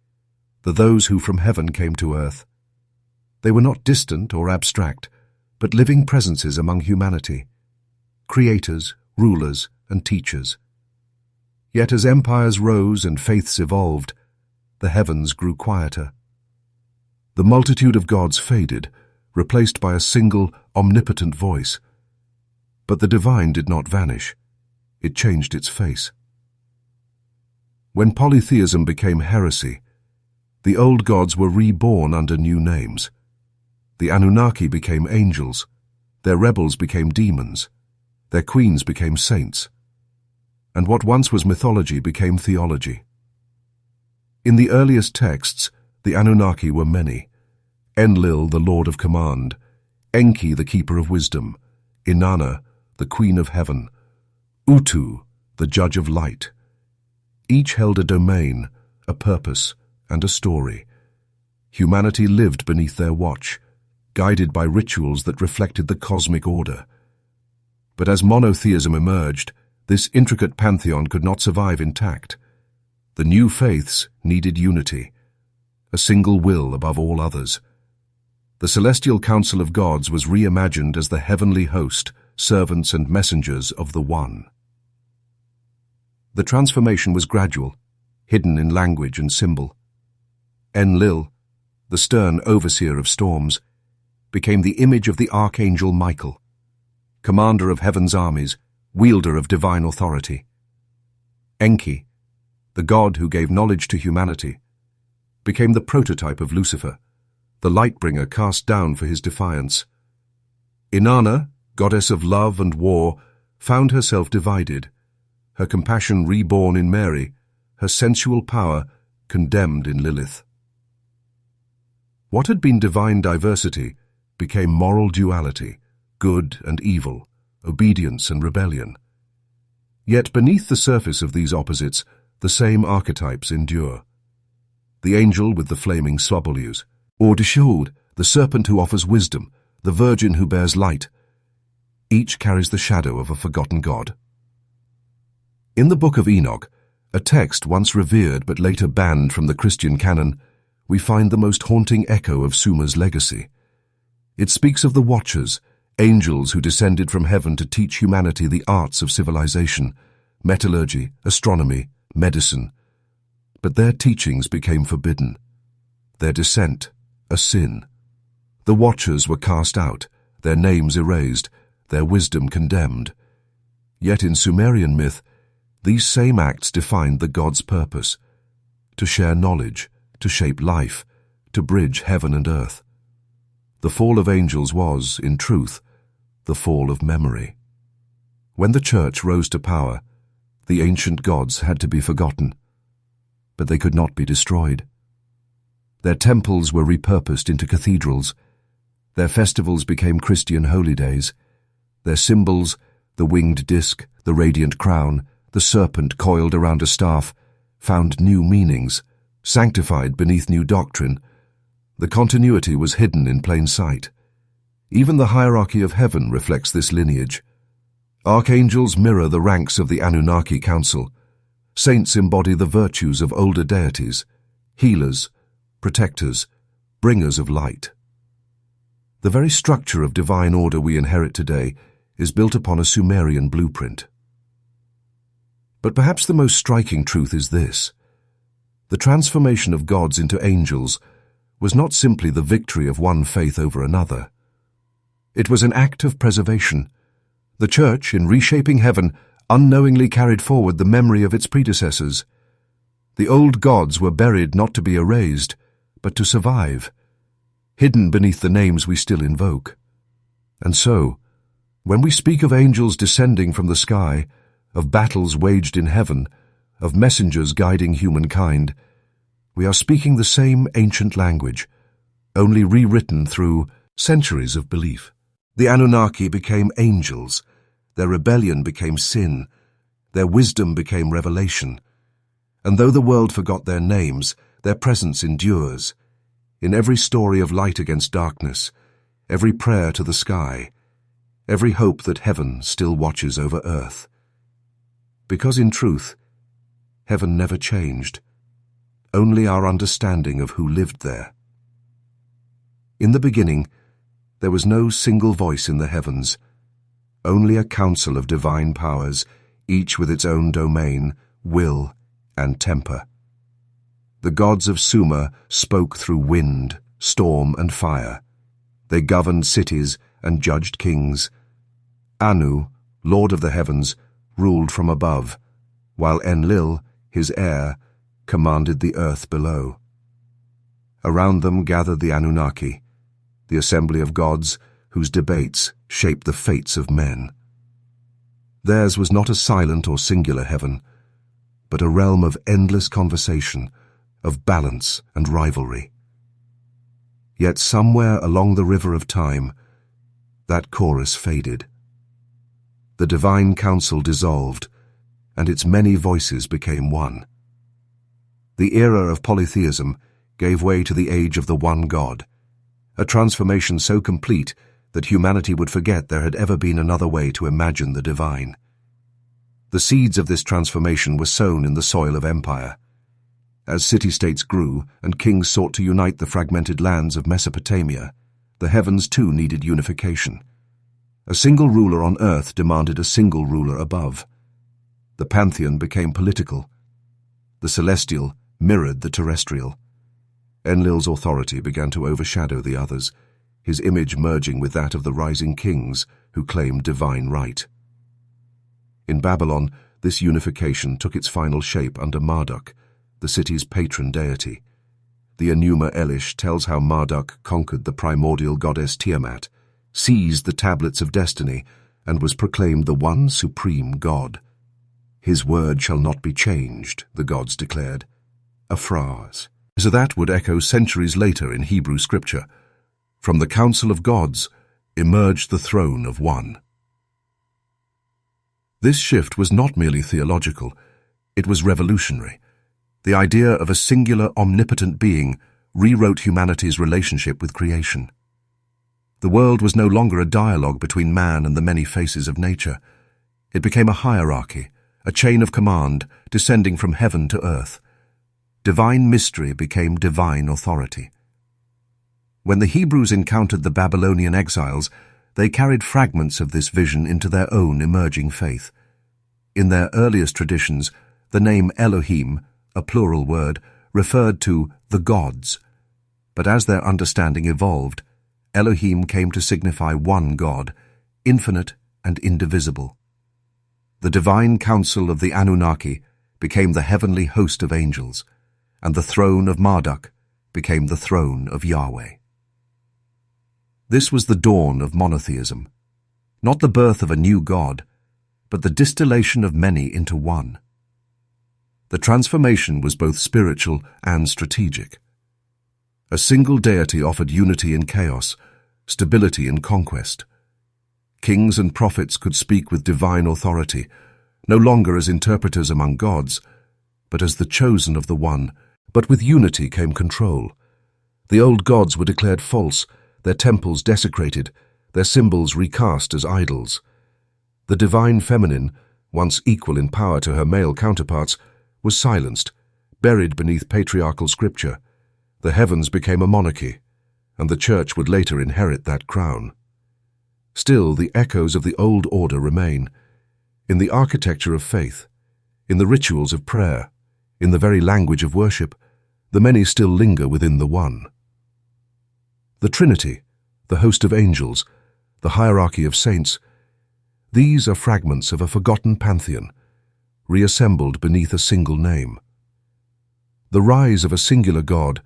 those who from heaven came to earth. They were not distant or abstract, but living presences among humanity, creators, rulers, and teachers. Yet as empires rose and faiths evolved, the heavens grew quieter. The multitude of gods faded, replaced by a single, omnipotent voice. But the divine did not vanish. It changed its face. When polytheism became heresy, the old gods were reborn under new names. The Anunnaki became angels, their rebels became demons, their queens became saints, and what once was mythology became theology. In the earliest texts, the Anunnaki were many: Enlil, the Lord of Command; Enki, the Keeper of Wisdom; Inanna, the Queen of Heaven; Utu, the Judge of Light. Each held a domain, a purpose, and a story. Humanity lived beneath their watch, guided by rituals that reflected the cosmic order. But as monotheism emerged, this intricate pantheon could not survive intact. The new faiths needed unity, a single will above all others. The celestial council of gods was reimagined as the heavenly host, servants and messengers of the One. The transformation was gradual, hidden in language and symbol. Enlil, the stern overseer of storms, became the image of the archangel Michael, commander of heaven's armies, wielder of divine authority. Enki, the god who gave knowledge to humanity, became the prototype of Lucifer, the light-bringer cast down for his defiance. Inanna, goddess of love and war, found herself divided, her compassion reborn in Mary, her sensual power condemned in Lilith. What had been divine diversity became moral duality, good and evil, obedience and rebellion. Yet beneath the surface of these opposites, the same archetypes endure. The angel with the flaming swabulus, or Dishuld, the serpent who offers wisdom, the virgin who bears light. Each carries the shadow of a forgotten god. In the Book of Enoch, a text once revered but later banned from the Christian canon, we find the most haunting echo of Sumer's legacy. It speaks of the Watchers, angels who descended from heaven to teach humanity the arts of civilization, metallurgy, astronomy, medicine. But their teachings became forbidden. Their descent, a sin. The Watchers were cast out, their names erased, their wisdom condemned. Yet in Sumerian myth, these same acts defined the gods' purpose: to share knowledge, to shape life, to bridge heaven and earth. The fall of angels was, in truth, the fall of memory. When the church rose to power, the ancient gods had to be forgotten, but they could not be destroyed. Their temples were repurposed into cathedrals. Their festivals became Christian holy days. Their symbols, the winged disc, the radiant crown, the serpent coiled around a staff, found new meanings, sanctified beneath new doctrine. The continuity was hidden in plain sight. Even the hierarchy of heaven reflects this lineage. Archangels mirror the ranks of the Anunnaki Council. Saints embody the virtues of older deities, healers, protectors, bringers of light. The very structure of divine order we inherit today is built upon a Sumerian blueprint. But perhaps the most striking truth is this: the transformation of gods into angels was not simply the victory of one faith over another. It was an act of preservation. The Church, in reshaping heaven, unknowingly carried forward the memory of its predecessors. The old gods were buried not to be erased, but to survive, hidden beneath the names we still invoke. And so, when we speak of angels descending from the sky, of battles waged in heaven, of messengers guiding humankind, we are speaking the same ancient language, only rewritten through centuries of belief. The Anunnaki became angels, their rebellion became sin, their wisdom became revelation. And though the world forgot their names, their presence endures. In every story of light against darkness, every prayer to the sky, every hope that heaven still watches over earth. Because in truth, heaven never changed, only our understanding of who lived there. In the beginning, there was no single voice in the heavens, only a council of divine powers, each with its own domain, will, and temper. The gods of Sumer spoke through wind, storm, and fire. They governed cities and judged kings. Anu, lord of the heavens, ruled from above, while Enlil, his heir, commanded the earth below. Around them gathered the Anunnaki, the assembly of gods whose debates shaped the fates of men. Theirs was not a silent or singular heaven, but a realm of endless conversation, of balance and rivalry. Yet somewhere along the river of time, that chorus faded. The divine council dissolved, and its many voices became one. The era of polytheism gave way to the age of the one God, a transformation so complete that humanity would forget there had ever been another way to imagine the divine. The seeds of this transformation were sown in the soil of empire. As city-states grew and kings sought to unite the fragmented lands of Mesopotamia, the heavens too needed unification. A single ruler on earth demanded a single ruler above. The pantheon became political. The celestial mirrored the terrestrial. Enlil's authority began to overshadow the others, his image merging with that of the rising kings who claimed divine right. In Babylon, this unification took its final shape under Marduk, the city's patron deity. The Enuma Elish tells how Marduk conquered the primordial goddess Tiamat, seized the tablets of destiny, and was proclaimed the one supreme god. His word shall not be changed, the gods declared. A phrase. So that would echo centuries later in Hebrew scripture. From the council of gods emerged the throne of one. This shift was not merely theological, it was revolutionary. The idea of a singular, omnipotent being rewrote humanity's relationship with creation. The world was no longer a dialogue between man and the many faces of nature. It became a hierarchy, a chain of command descending from heaven to earth. Divine mystery became divine authority. When the Hebrews encountered the Babylonian exiles, they carried fragments of this vision into their own emerging faith. In their earliest traditions, the name Elohim, a plural word, referred to the gods. But as their understanding evolved, Elohim came to signify one God, infinite and indivisible. The divine council of the Anunnaki became the heavenly host of angels, and the throne of Marduk became the throne of Yahweh. This was the dawn of monotheism, not the birth of a new god, but the distillation of many into one. The transformation was both spiritual and strategic. A single deity offered unity in chaos, stability in conquest. Kings and prophets could speak with divine authority, no longer as interpreters among gods, but as the chosen of the one. But with unity came control. The old gods were declared false, their temples desecrated, their symbols recast as idols. The divine feminine, once equal in power to her male counterparts, was silenced, buried beneath patriarchal scripture. The heavens became a monarchy, and the church would later inherit that crown. Still, the echoes of the old order remain, in the architecture of faith, in the rituals of prayer, in the very language of worship. The many still linger within the one. The Trinity, the host of angels, the hierarchy of saints, these are fragments of a forgotten pantheon, reassembled beneath a single name. The rise of a singular God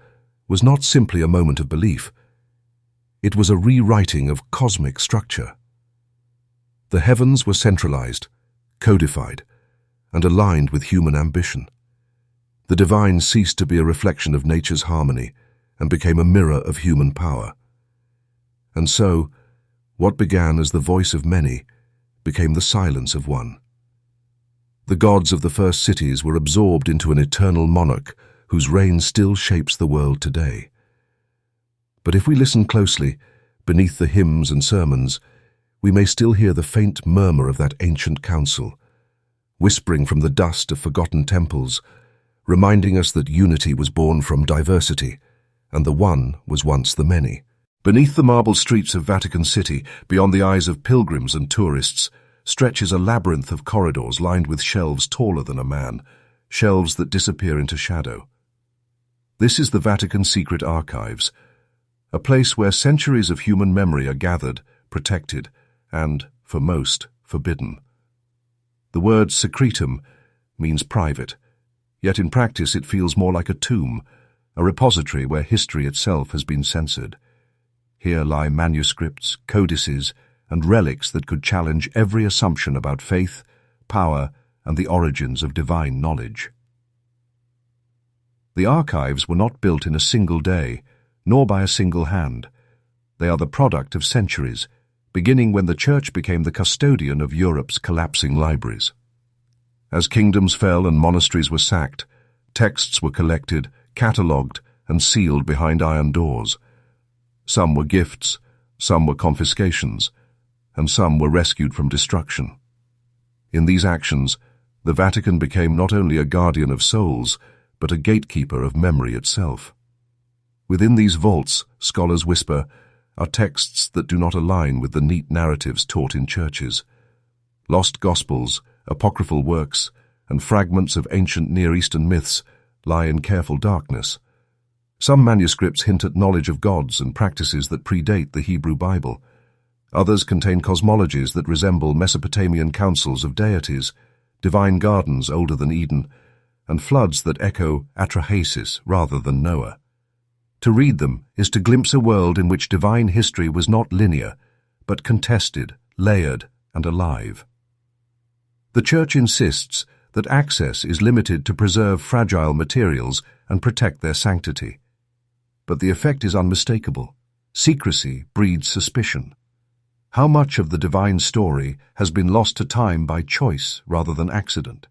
was not simply a moment of belief. It was a rewriting of cosmic structure. The heavens were centralized, codified, and aligned with human ambition. The divine ceased to be a reflection of nature's harmony and became a mirror of human power. And so, what began as the voice of many became the silence of one. The gods of the first cities were absorbed into an eternal monarch whose reign still shapes the world today. But if we listen closely, beneath the hymns and sermons, we may still hear the faint murmur of that ancient council, whispering from the dust of forgotten temples, reminding us that unity was born from diversity, and the one was once the many. Beneath the marble streets of Vatican City, beyond the eyes of pilgrims and tourists, stretches a labyrinth of corridors lined with shelves taller than a man, shelves that disappear into shadow. This is the Vatican Secret Archives, a place where centuries of human memory are gathered, protected, and, for most, forbidden. The word secretum means private, yet in practice it feels more like a tomb, a repository where history itself has been censored. Here lie manuscripts, codices, and relics that could challenge every assumption about faith, power, and the origins of divine knowledge. The archives were not built in a single day, nor by a single hand. They are the product of centuries, beginning when the Church became the custodian of Europe's collapsing libraries. As kingdoms fell and monasteries were sacked, texts were collected, catalogued, and sealed behind iron doors. Some were gifts, some were confiscations, and some were rescued from destruction. In these actions, the Vatican became not only a guardian of souls, but a gatekeeper of memory itself. Within these vaults, scholars whisper, are texts that do not align with the neat narratives taught in churches. Lost Gospels, apocryphal works, and fragments of ancient Near Eastern myths lie in careful darkness. Some manuscripts hint at knowledge of gods and practices that predate the Hebrew Bible. Others contain cosmologies that resemble Mesopotamian councils of deities, divine gardens older than Eden, and floods that echo Atrahasis rather than Noah. To read them is to glimpse a world in which divine history was not linear, but contested, layered, and alive. The Church insists that access is limited to preserve fragile materials and protect their sanctity. But the effect is unmistakable. Secrecy breeds suspicion. How much of the divine story has been lost to time by choice rather than accident?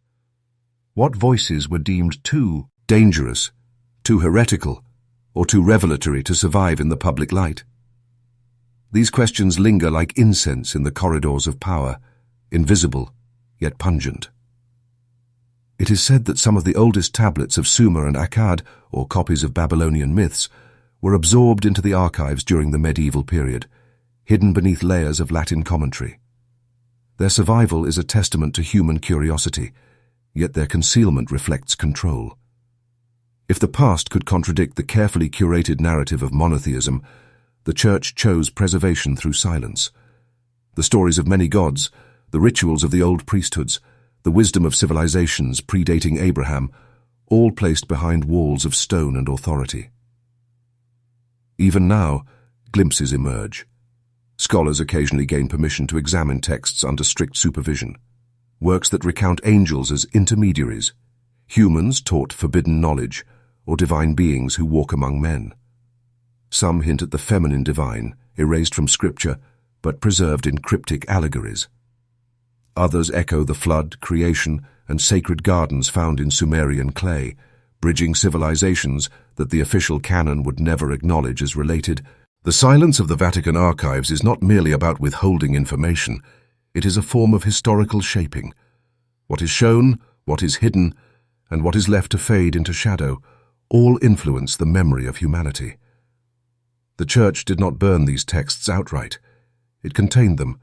What voices were deemed too dangerous, too heretical, or too revelatory to survive in the public light? These questions linger like incense in the corridors of power, invisible yet pungent. It is said that some of the oldest tablets of Sumer and Akkad, or copies of Babylonian myths, were absorbed into the archives during the medieval period, hidden beneath layers of Latin commentary. Their survival is a testament to human curiosity, yet their concealment reflects control. If the past could contradict the carefully curated narrative of monotheism, the Church chose preservation through silence. The stories of many gods, the rituals of the old priesthoods, the wisdom of civilizations predating Abraham, all placed behind walls of stone and authority. Even now, glimpses emerge. Scholars occasionally gain permission to examine texts under strict supervision. Works that recount angels as intermediaries, humans taught forbidden knowledge, or divine beings who walk among men. Some hint at the feminine divine, erased from scripture, but preserved in cryptic allegories. Others echo the flood, creation, and sacred gardens found in Sumerian clay, bridging civilizations that the official canon would never acknowledge as related. The silence of the Vatican archives is not merely about withholding information. It is a form of historical shaping. What is shown, what is hidden, and what is left to fade into shadow, all influence the memory of humanity. The Church did not burn these texts outright. It contained them,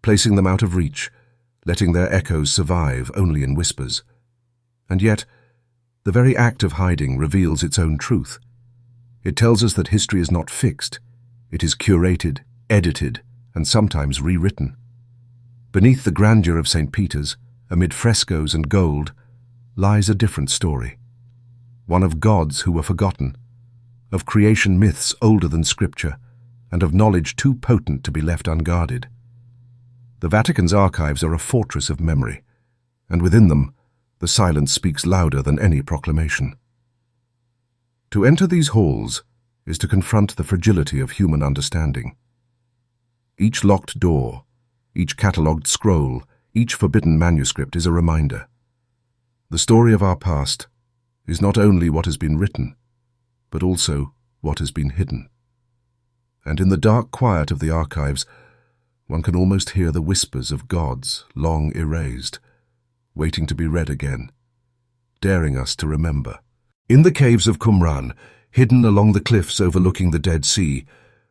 placing them out of reach, letting their echoes survive only in whispers. And yet, the very act of hiding reveals its own truth. It tells us that history is not fixed. It is curated, edited, and sometimes rewritten. Beneath the grandeur of St. Peter's, amid frescoes and gold, lies a different story. One of gods who were forgotten, of creation myths older than Scripture, and of knowledge too potent to be left unguarded. The Vatican's archives are a fortress of memory, and within them, the silence speaks louder than any proclamation. To enter these halls is to confront the fragility of human understanding. Each locked door, each catalogued scroll, each forbidden manuscript is a reminder. The story of our past is not only what has been written, but also what has been hidden. And in the dark quiet of the archives, one can almost hear the whispers of gods long erased, waiting to be read again, daring us to remember. In the caves of Qumran, hidden along the cliffs overlooking the Dead Sea,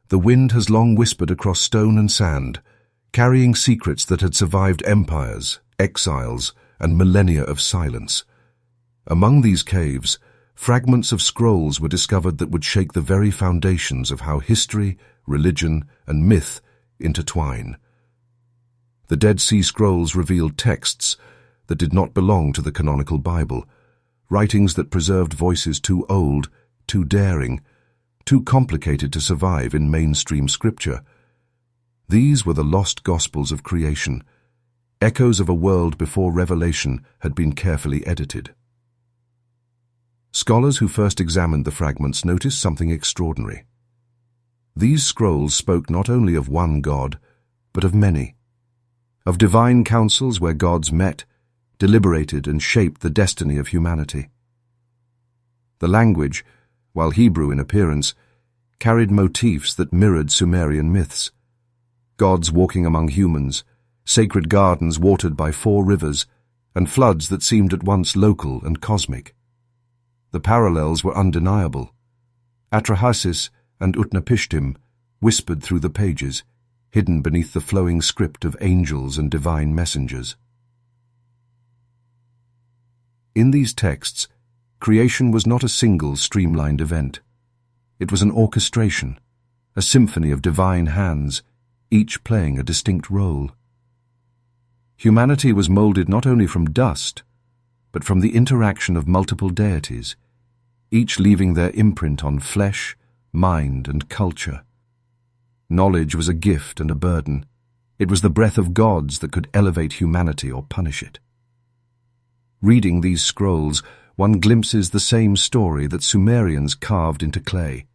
the wind has long whispered across stone and sand, carrying secrets that had survived empires, exiles, and millennia of silence. Among these caves, fragments of scrolls were discovered that would shake the very foundations of how history, religion, and myth intertwine. The Dead Sea Scrolls revealed texts that did not belong to the canonical Bible, writings that preserved voices too old, too daring, too complicated to survive in mainstream scripture. These were the lost gospels of creation, echoes of a world before revelation had been carefully edited. Scholars who first examined the fragments noticed something extraordinary. These scrolls spoke not only of one God, but of many, of divine councils where gods met, deliberated, and shaped the destiny of humanity. The language, while Hebrew in appearance, carried motifs that mirrored Sumerian myths. Gods walking among humans, sacred gardens watered by 4 rivers, and floods that seemed at once local and cosmic. The parallels were undeniable. Atrahasis and Utnapishtim whispered through the pages, hidden beneath the flowing script of angels and divine messengers. In these texts, creation was not a single streamlined event. It was an orchestration, a symphony of divine hands, each playing a distinct role. Humanity was molded not only from dust, but from the interaction of multiple deities, each leaving their imprint on flesh, mind, and culture. Knowledge was a gift and a burden. It was the breath of gods that could elevate humanity or punish it. Reading these scrolls, one glimpses the same story that Sumerians carved into clay,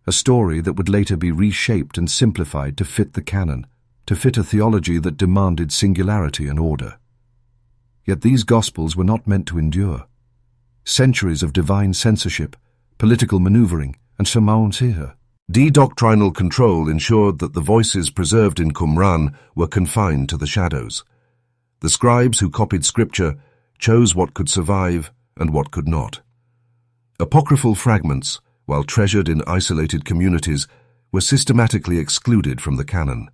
a story that would later be reshaped and simplified to fit the canon, to fit a theology that demanded singularity and order. Yet these gospels were not meant to endure. Centuries of divine censorship, political maneuvering, and surmountir. De-doctrinal control ensured that the voices preserved in Qumran were confined to the shadows. The scribes who copied scripture chose what could survive and what could not. Apocryphal fragments, while treasured in isolated communities, were systematically excluded from the canon.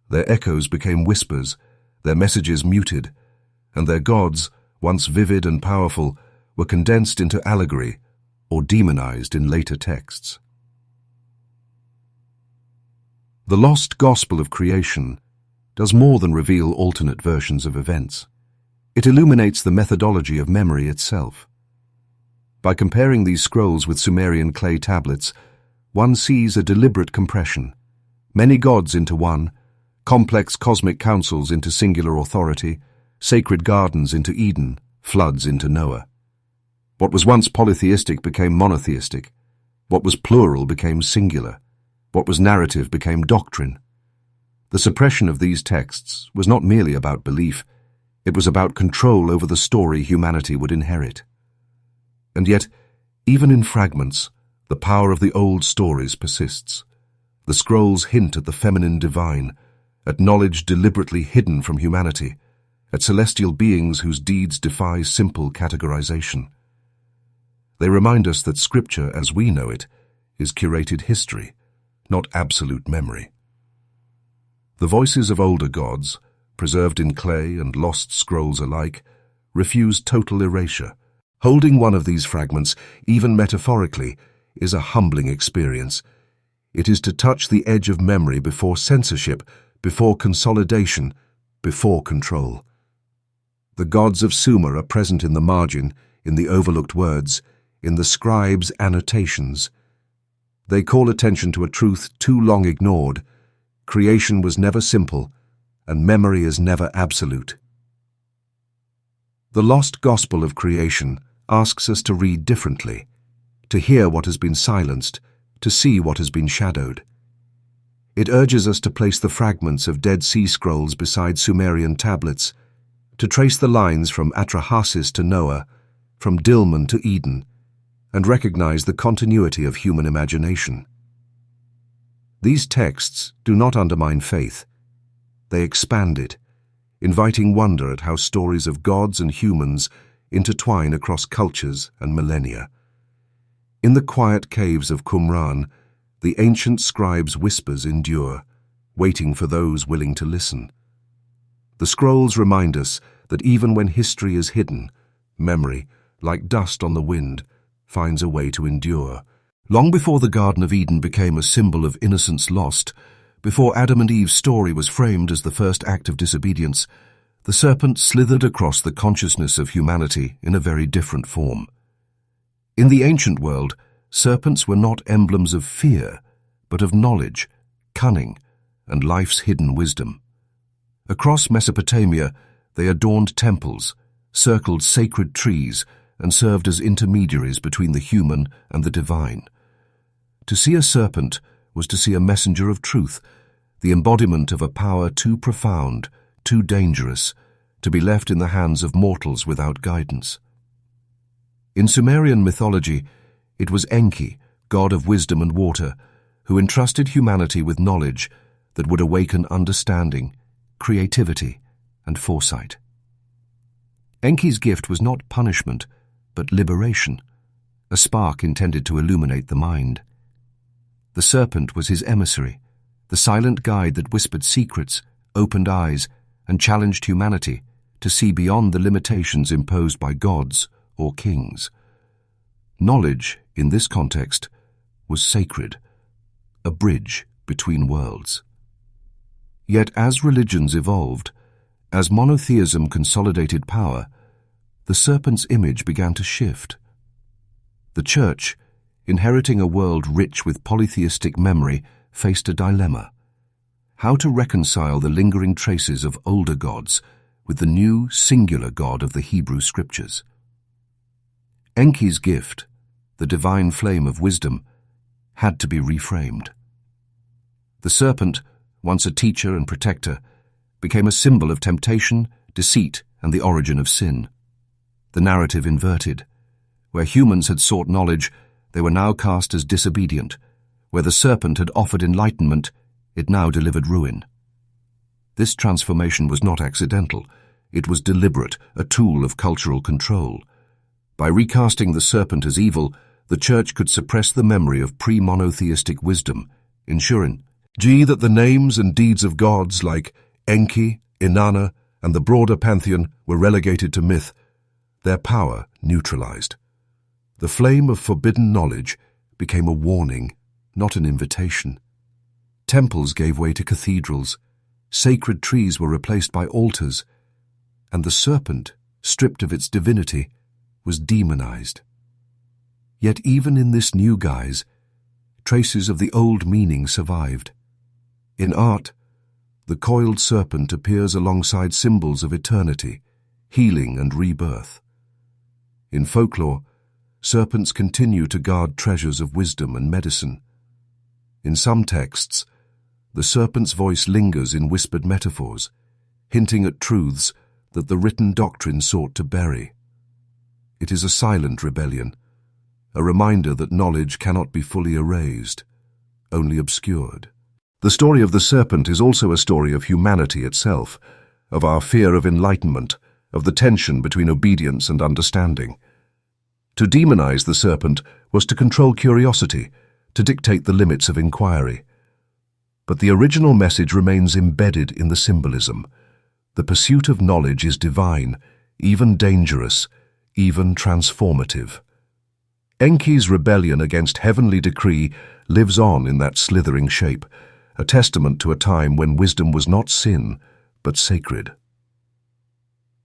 Their echoes became whispers, their messages muted, and their gods, once vivid and powerful, were condensed into allegory or demonized in later texts. The lost gospel of creation does more than reveal alternate versions of events. It illuminates the methodology of memory itself. By comparing these scrolls with Sumerian clay tablets, one sees a deliberate compression, many gods into one, complex cosmic councils into singular authority, sacred gardens into Eden, floods into Noah. What was once polytheistic became monotheistic. What was plural became singular. What was narrative became doctrine. The suppression of these texts was not merely about belief, it was about control over the story humanity would inherit. And yet, even in fragments, the power of the old stories persists. The scrolls hint at the feminine divine, at knowledge deliberately hidden from humanity, at celestial beings whose deeds defy simple categorization. They remind us that Scripture, as we know it, is curated history, not absolute memory. The voices of older gods, preserved in clay and lost scrolls alike, refuse total erasure. Holding one of these fragments, even metaphorically, is a humbling experience. It is to touch the edge of memory before censorship, before consolidation, before control. The gods of Sumer are present in the margin, in the overlooked words, in the scribes' annotations. They call attention to a truth too long ignored. Creation was never simple, and memory is never absolute. The lost gospel of creation asks us to read differently, to hear what has been silenced, to see what has been shadowed. It urges us to place the fragments of Dead Sea Scrolls beside Sumerian tablets, to trace the lines from Atrahasis to Noah, from Dilmun to Eden, and recognize the continuity of human imagination. These texts do not undermine faith. They expand it, inviting wonder at how stories of gods and humans intertwine across cultures and millennia. In the quiet caves of Qumran, the ancient scribes' whispers endure, waiting for those willing to listen. The scrolls remind us that even when history is hidden, memory, like dust on the wind, finds a way to endure. Long before the Garden of Eden became a symbol of innocence lost, before Adam and Eve's story was framed as the first act of disobedience, the serpent slithered across the consciousness of humanity in a very different form. In the ancient world, serpents were not emblems of fear, but of knowledge, cunning, and life's hidden wisdom. Across Mesopotamia, they adorned temples, circled sacred trees, and served as intermediaries between the human and the divine. To see a serpent was to see a messenger of truth, the embodiment of a power too profound, too dangerous, to be left in the hands of mortals without guidance. In Sumerian mythology, it was Enki, god of wisdom and water, who entrusted humanity with knowledge that would awaken understanding, creativity, and foresight. Enki's gift was not punishment, but liberation, a spark intended to illuminate the mind. The serpent was his emissary, the silent guide that whispered secrets, opened eyes, and challenged humanity to see beyond the limitations imposed by gods or kings. Knowledge, in this context, was sacred, a bridge between worlds. Yet as religions evolved, as monotheism consolidated power, the serpent's image began to shift. The Church, inheriting a world rich with polytheistic memory, faced a dilemma: how to reconcile the lingering traces of older gods with the new, singular God of the Hebrew Scriptures. Enki's gift, the divine flame of wisdom, had to be reframed. The serpent, once a teacher and protector, became a symbol of temptation, deceit, and the origin of sin. The narrative inverted. Where humans had sought knowledge, they were now cast as disobedient. Where the serpent had offered enlightenment, it now delivered ruin. This transformation was not accidental. It was deliberate, a tool of cultural control. By recasting the serpent as evil, the Church could suppress the memory of pre-monotheistic wisdom, ensuring that the names and deeds of gods like Enki, Inanna, and the broader pantheon were relegated to myth, their power neutralized. The flame of forbidden knowledge became a warning, not an invitation. Temples gave way to cathedrals, sacred trees were replaced by altars, and the serpent, stripped of its divinity, was demonized. Yet even in this new guise, traces of the old meaning survived. In art, the coiled serpent appears alongside symbols of eternity, healing and rebirth. In folklore, serpents continue to guard treasures of wisdom and medicine. In some texts, the serpent's voice lingers in whispered metaphors, hinting at truths that the written doctrine sought to bury. It is a silent rebellion, a reminder that knowledge cannot be fully erased, only obscured. The story of the serpent is also a story of humanity itself, of our fear of enlightenment, of the tension between obedience and understanding. To demonize the serpent was to control curiosity, to dictate the limits of inquiry. But the original message remains embedded in the symbolism. The pursuit of knowledge is divine, even dangerous, even transformative. Enki's rebellion against heavenly decree lives on in that slithering shape, a testament to a time when wisdom was not sin, but sacred.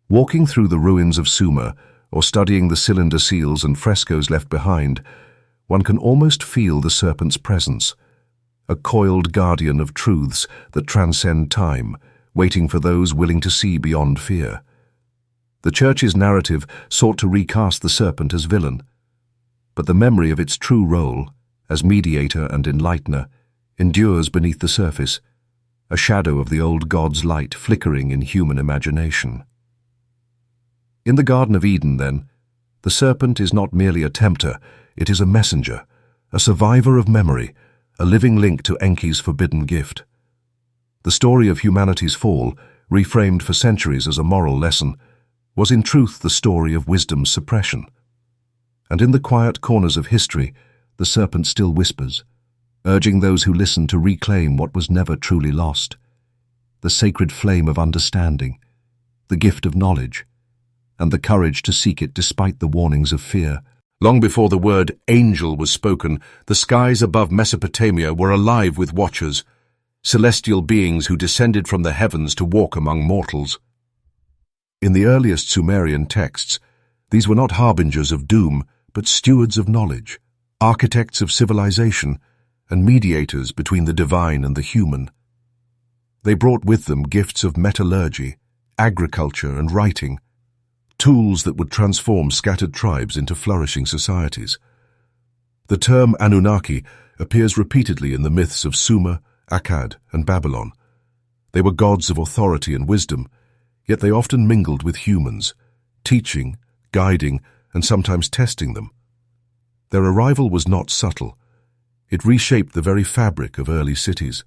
Walking through the ruins of Sumer, or studying the cylinder seals and frescoes left behind, one can almost feel the serpent's presence, a coiled guardian of truths that transcend time, waiting for those willing to see beyond fear. The Church's narrative sought to recast the serpent as villain, but the memory of its true role, as mediator and enlightener, endures beneath the surface, a shadow of the old god's light flickering in human imagination. In the Garden of Eden, then, the serpent is not merely a tempter, it is a messenger, a survivor of memory, a living link to Enki's forbidden gift. The story of humanity's fall, reframed for centuries as a moral lesson, was in truth the story of wisdom's suppression. And in the quiet corners of history, the serpent still whispers, urging those who listen to reclaim what was never truly lost, the sacred flame of understanding, the gift of knowledge, and the courage to seek it despite the warnings of fear. Long before the word angel was spoken, the skies above Mesopotamia were alive with watchers, celestial beings who descended from the heavens to walk among mortals. In the earliest Sumerian texts, these were not harbingers of doom, but stewards of knowledge, architects of civilization, and mediators between the divine and the human. They brought with them gifts of metallurgy, agriculture, and writing, tools that would transform scattered tribes into flourishing societies. The term Anunnaki appears repeatedly in the myths of Sumer, Akkad, and Babylon. They were gods of authority and wisdom, yet they often mingled with humans, teaching, guiding, and sometimes testing them. Their arrival was not subtle. It reshaped the very fabric of early cities.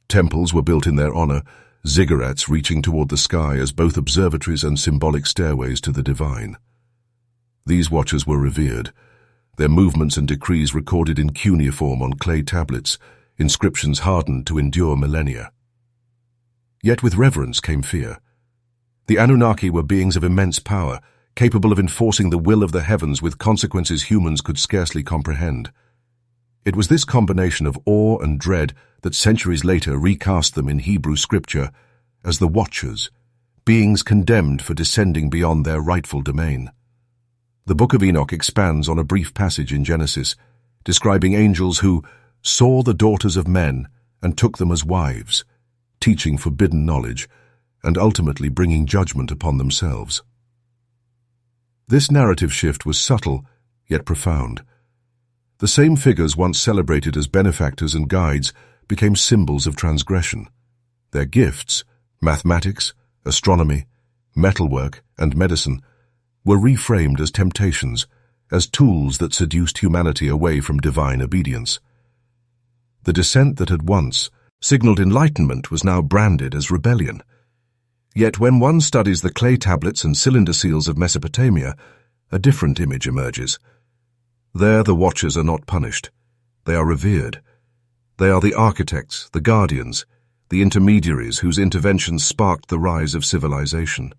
Temples were built in their honor, ziggurats reaching toward the sky as both observatories and symbolic stairways to the divine. These watchers were revered, their movements and decrees recorded in cuneiform on clay tablets, inscriptions hardened to endure millennia. Yet with reverence came fear. The Anunnaki were beings of immense power, capable of enforcing the will of the heavens with consequences humans could scarcely comprehend. It was this combination of awe and dread that centuries later recast them in Hebrew scripture as the Watchers, beings condemned for descending beyond their rightful domain. The Book of Enoch expands on a brief passage in Genesis, describing angels who saw the daughters of men and took them as wives, teaching forbidden knowledge and ultimately bringing judgment upon themselves. This narrative shift was subtle, yet profound. The same figures once celebrated as benefactors and guides became symbols of transgression. Their gifts, mathematics, astronomy, metalwork, and medicine, were reframed as temptations, as tools that seduced humanity away from divine obedience. The descent that had once signaled enlightenment was now branded as rebellion. Yet when one studies the clay tablets and cylinder seals of Mesopotamia, a different image emerges. There the watchers are not punished. They are revered. They are the architects, the guardians, the intermediaries whose interventions sparked the rise of civilization.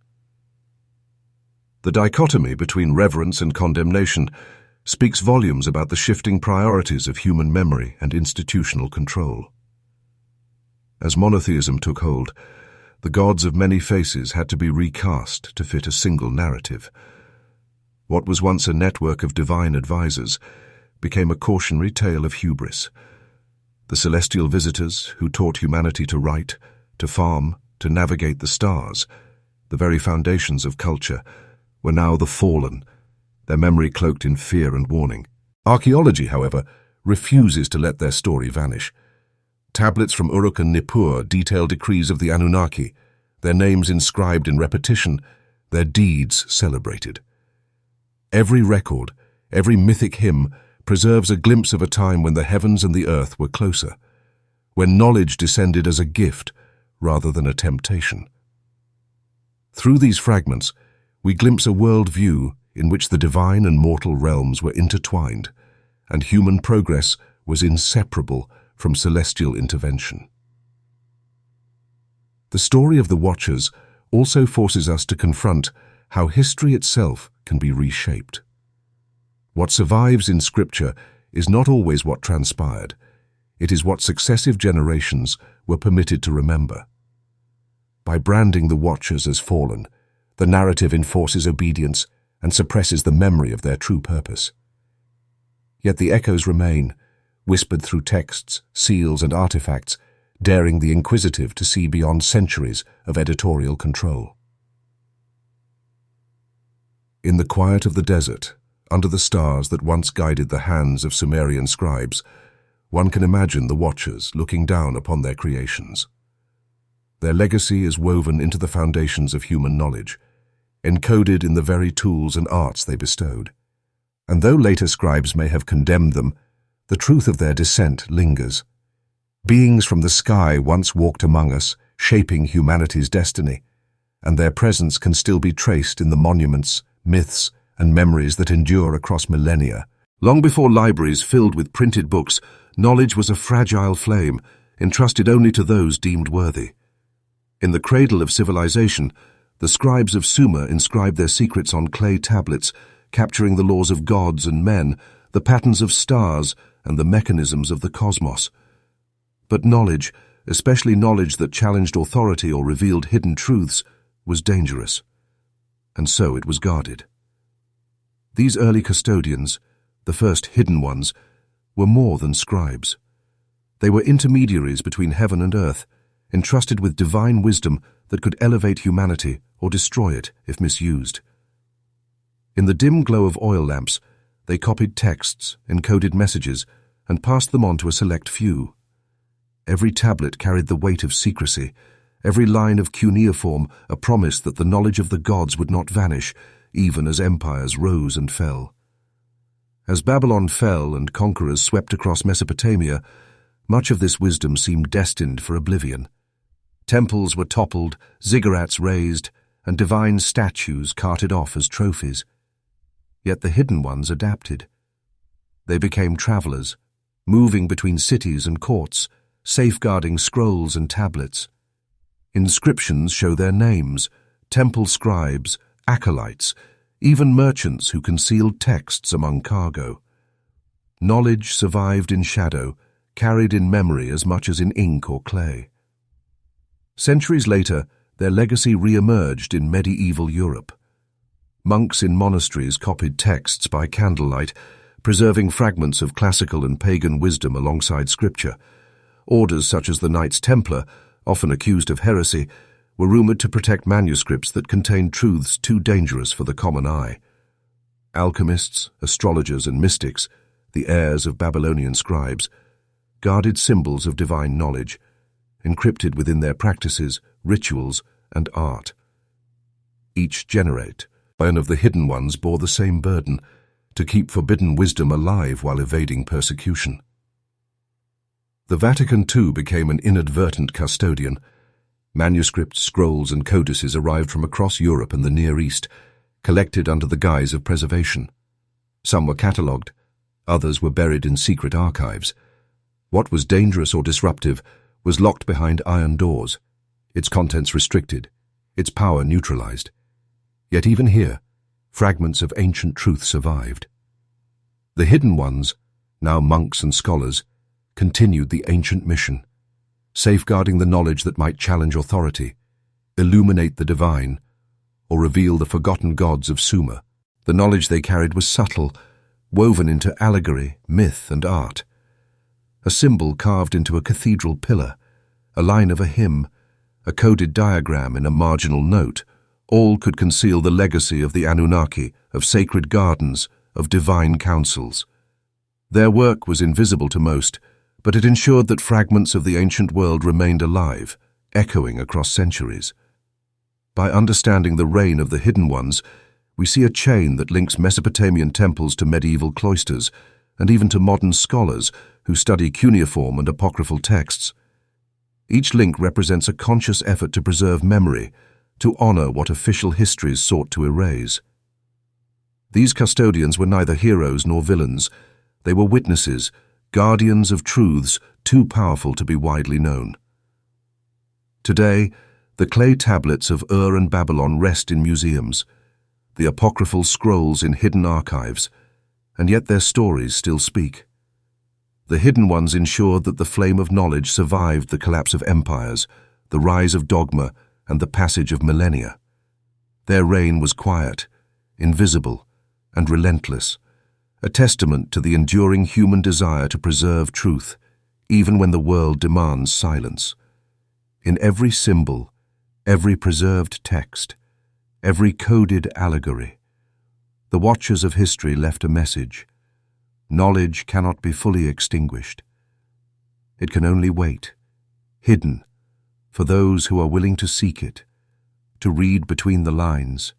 The dichotomy between reverence and condemnation speaks volumes about the shifting priorities of human memory and institutional control. As monotheism took hold, the gods of many faces had to be recast to fit a single narrative. What was once a network of divine advisors became a cautionary tale of hubris. The celestial visitors who taught humanity to write, to farm, to navigate the stars, the very foundations of culture, were now the fallen, their memory cloaked in fear and warning. Archaeology, however, refuses to let their story vanish. Tablets from Uruk and Nippur detail decrees of the Anunnaki, their names inscribed in repetition, their deeds celebrated. Every record, every mythic hymn preserves a glimpse of a time when the heavens and the earth were closer, when knowledge descended as a gift rather than a temptation. Through these fragments, we glimpse a world-view in which the divine and mortal realms were intertwined, and human progress was inseparable from celestial intervention. The story of the Watchers also forces us to confront how history itself can be reshaped. What survives in Scripture is not always what transpired. It is what successive generations were permitted to remember. By branding the Watchers as fallen, the narrative enforces obedience and suppresses the memory of their true purpose. Yet the echoes remain, whispered through texts, seals, and artifacts, daring the inquisitive to see beyond centuries of editorial control. In the quiet of the desert, under the stars that once guided the hands of Sumerian scribes, one can imagine the Watchers looking down upon their creations. Their legacy is woven into the foundations of human knowledge, encoded in the very tools and arts they bestowed. And though later scribes may have condemned them, the truth of their descent lingers. Beings from the sky once walked among us, shaping humanity's destiny, and their presence can still be traced in the monuments, myths, and memories that endure across millennia. Long before libraries filled with printed books, knowledge was a fragile flame, entrusted only to those deemed worthy. In the cradle of civilization, The scribes of Sumer inscribed their secrets on clay tablets, capturing the laws of gods and men, the patterns of stars, and the mechanisms of the cosmos. But knowledge, especially knowledge that challenged authority or revealed hidden truths, was dangerous, and so it was guarded. These early custodians, the first hidden ones, were more than scribes. They were intermediaries between heaven and earth, entrusted with divine wisdom that could elevate humanity or destroy it if misused. In the dim glow of oil lamps, they copied texts, encoded messages, and passed them on to a select few. Every tablet carried the weight of secrecy, every line of cuneiform a promise that the knowledge of the gods would not vanish, even as empires rose and fell. As Babylon fell and conquerors swept across Mesopotamia, much of this wisdom seemed destined for oblivion. Temples were toppled, ziggurats razed, and divine statues carted off as trophies. Yet the hidden ones adapted. They became travelers, moving between cities and courts, safeguarding scrolls and tablets. Inscriptions show their names, temple scribes, acolytes, even merchants who concealed texts among cargo. Knowledge survived in shadow, carried in memory as much as in ink or clay. Centuries later, their legacy re-emerged in medieval Europe. Monks in monasteries copied texts by candlelight, preserving fragments of classical and pagan wisdom alongside scripture. Orders such as the Knights Templar, often accused of heresy, were rumored to protect manuscripts that contained truths too dangerous for the common eye. Alchemists, astrologers, and mystics, the heirs of Babylonian scribes, guarded symbols of divine knowledge, encrypted within their practices, rituals, and art. Each generation of the hidden ones bore the same burden, to keep forbidden wisdom alive while evading persecution. The Vatican too became an inadvertent custodian. Manuscripts, scrolls, and codices arrived from across Europe and the Near East, collected under the guise of preservation. Some were catalogued, others were buried in secret archives. What was dangerous or disruptive was locked behind iron doors, its contents restricted, its power neutralized. Yet even here, fragments of ancient truth survived. The hidden ones, now monks and scholars, continued the ancient mission, safeguarding the knowledge that might challenge authority, illuminate the divine, or reveal the forgotten gods of Sumer. The knowledge they carried was subtle, woven into allegory, myth, and art. A symbol carved into a cathedral pillar, a line of a hymn, a coded diagram in a marginal note, all could conceal the legacy of the Anunnaki, of sacred gardens, of divine councils. Their work was invisible to most, but it ensured that fragments of the ancient world remained alive, echoing across centuries. By understanding the reign of the hidden ones, we see a chain that links Mesopotamian temples to medieval cloisters, and even to modern scholars who study cuneiform and apocryphal texts. Each link represents a conscious effort to preserve memory, to honor what official histories sought to erase. These custodians were neither heroes nor villains. They were witnesses, guardians of truths too powerful to be widely known. Today, the clay tablets of Ur and Babylon rest in museums, the apocryphal scrolls in hidden archives, and yet their stories still speak. The hidden ones ensured that the flame of knowledge survived the collapse of empires, the rise of dogma, and the passage of millennia. Their reign was quiet, invisible, and relentless, a testament to the enduring human desire to preserve truth, even when the world demands silence. In every symbol, every preserved text, every coded allegory, the watchers of history left a message. Knowledge cannot be fully extinguished. It can only wait, hidden, for those who are willing to seek it, to read between the lines,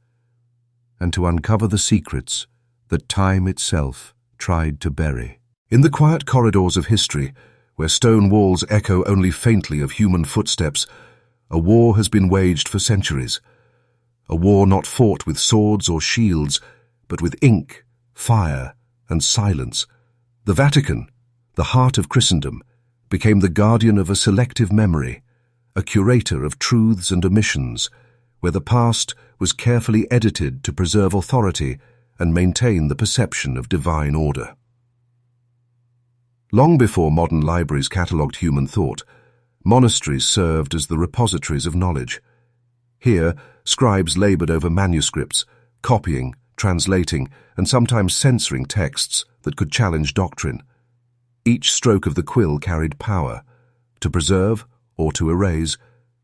and to uncover the secrets that time itself tried to bury. In the quiet corridors of history, where stone walls echo only faintly of human footsteps, a war has been waged for centuries. A war not fought with swords or shields, but with ink, fire, and silence. The Vatican, the heart of Christendom, became the guardian of a selective memory, a curator of truths and omissions, where the past was carefully edited to preserve authority and maintain the perception of divine order. Long before modern libraries catalogued human thought, monasteries served as the repositories of knowledge. Here, scribes labored over manuscripts, copying, translating, and sometimes censoring texts that could challenge doctrine. Each stroke of the quill carried power, to preserve or to erase,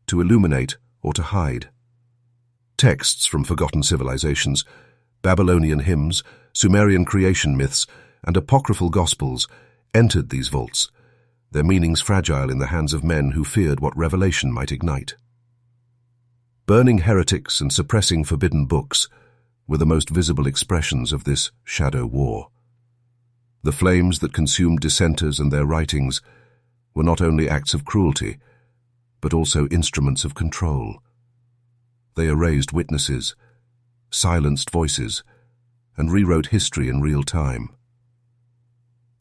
to illuminate or to hide. Texts from forgotten civilizations, Babylonian hymns, Sumerian creation myths, and apocryphal gospels entered these vaults, their meanings fragile in the hands of men who feared what revelation might ignite. Burning heretics and suppressing forbidden books were the most visible expressions of this shadow war. The flames that consumed dissenters and their writings were not only acts of cruelty, but also instruments of control. They erased witnesses, silenced voices, and rewrote history in real time.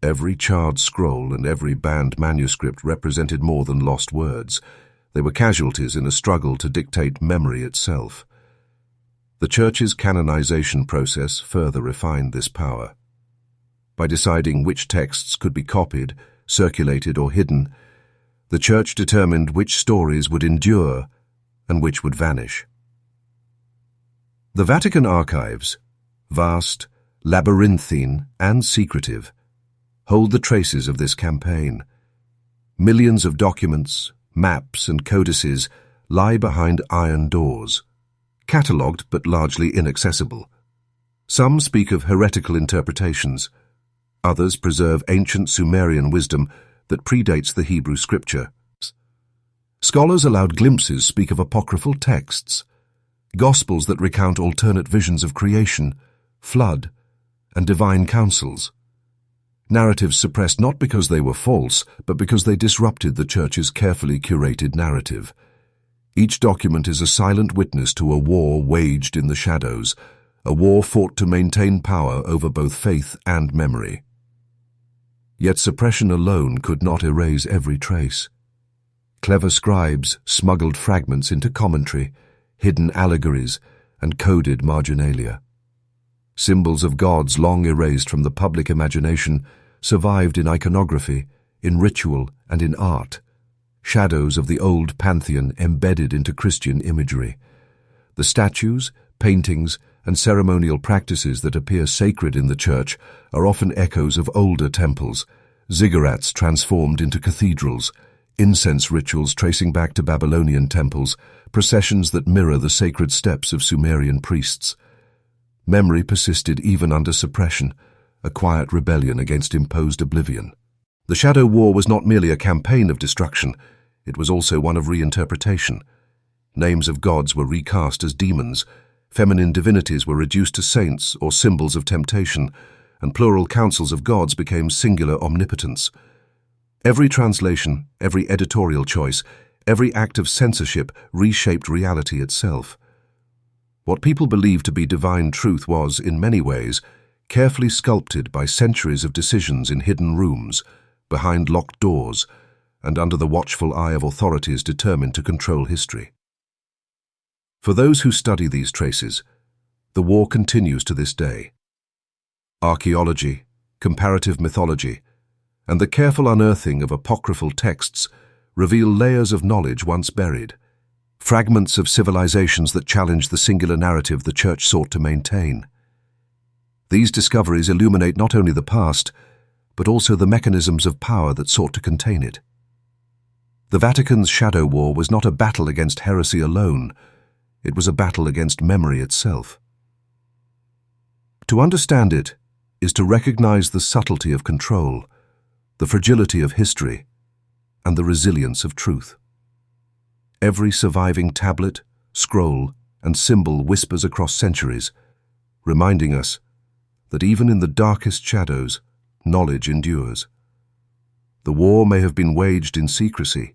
Every charred scroll and every banned manuscript represented more than lost words. They were casualties in a struggle to dictate memory itself. The Church's canonization process further refined this power. By deciding which texts could be copied, circulated, or hidden, the Church determined which stories would endure and which would vanish. The Vatican archives, vast, labyrinthine, and secretive, hold the traces of this campaign. Millions of documents, maps, and codices lie behind iron doors, catalogued but largely inaccessible. Some speak of heretical interpretations. Others preserve ancient Sumerian wisdom that predates the Hebrew scripture. Scholars allowed glimpses speak of apocryphal texts, gospels that recount alternate visions of creation, flood, and divine counsels. Narratives suppressed not because they were false, but because they disrupted the Church's carefully curated narrative. Each document is a silent witness to a war waged in the shadows, a war fought to maintain power over both faith and memory. Yet suppression alone could not erase every trace. Clever scribes smuggled fragments into commentary, hidden allegories, and coded marginalia. Symbols of gods long erased from the public imagination survived in iconography, in ritual, and in art, shadows of the old pantheon embedded into Christian imagery. The statues, paintings, and ceremonial practices that appear sacred in the Church are often echoes of older temples, ziggurats transformed into cathedrals, incense rituals tracing back to Babylonian temples, processions that mirror the sacred steps of Sumerian priests. Memory persisted even under suppression, a quiet rebellion against imposed oblivion. The Shadow War was not merely a campaign of destruction, it was also one of reinterpretation. Names of gods were recast as demons, feminine divinities were reduced to saints or symbols of temptation, and plural councils of gods became singular omnipotence. Every translation, every editorial choice, every act of censorship reshaped reality itself. What people believed to be divine truth was, in many ways, carefully sculpted by centuries of decisions in hidden rooms, behind locked doors, and under the watchful eye of authorities determined to control history. For those who study these traces, the war continues to this day. Archaeology, comparative mythology, and the careful unearthing of apocryphal texts reveal layers of knowledge once buried, fragments of civilizations that challenge the singular narrative the Church sought to maintain. These discoveries illuminate not only the past, but also the mechanisms of power that sought to contain it. The Vatican's Shadow War was not a battle against heresy alone, it was a battle against memory itself. To understand it is to recognize the subtlety of control, the fragility of history, and the resilience of truth. Every surviving tablet, scroll, and symbol whispers across centuries, reminding us that even in the darkest shadows, knowledge endures. The war may have been waged in secrecy,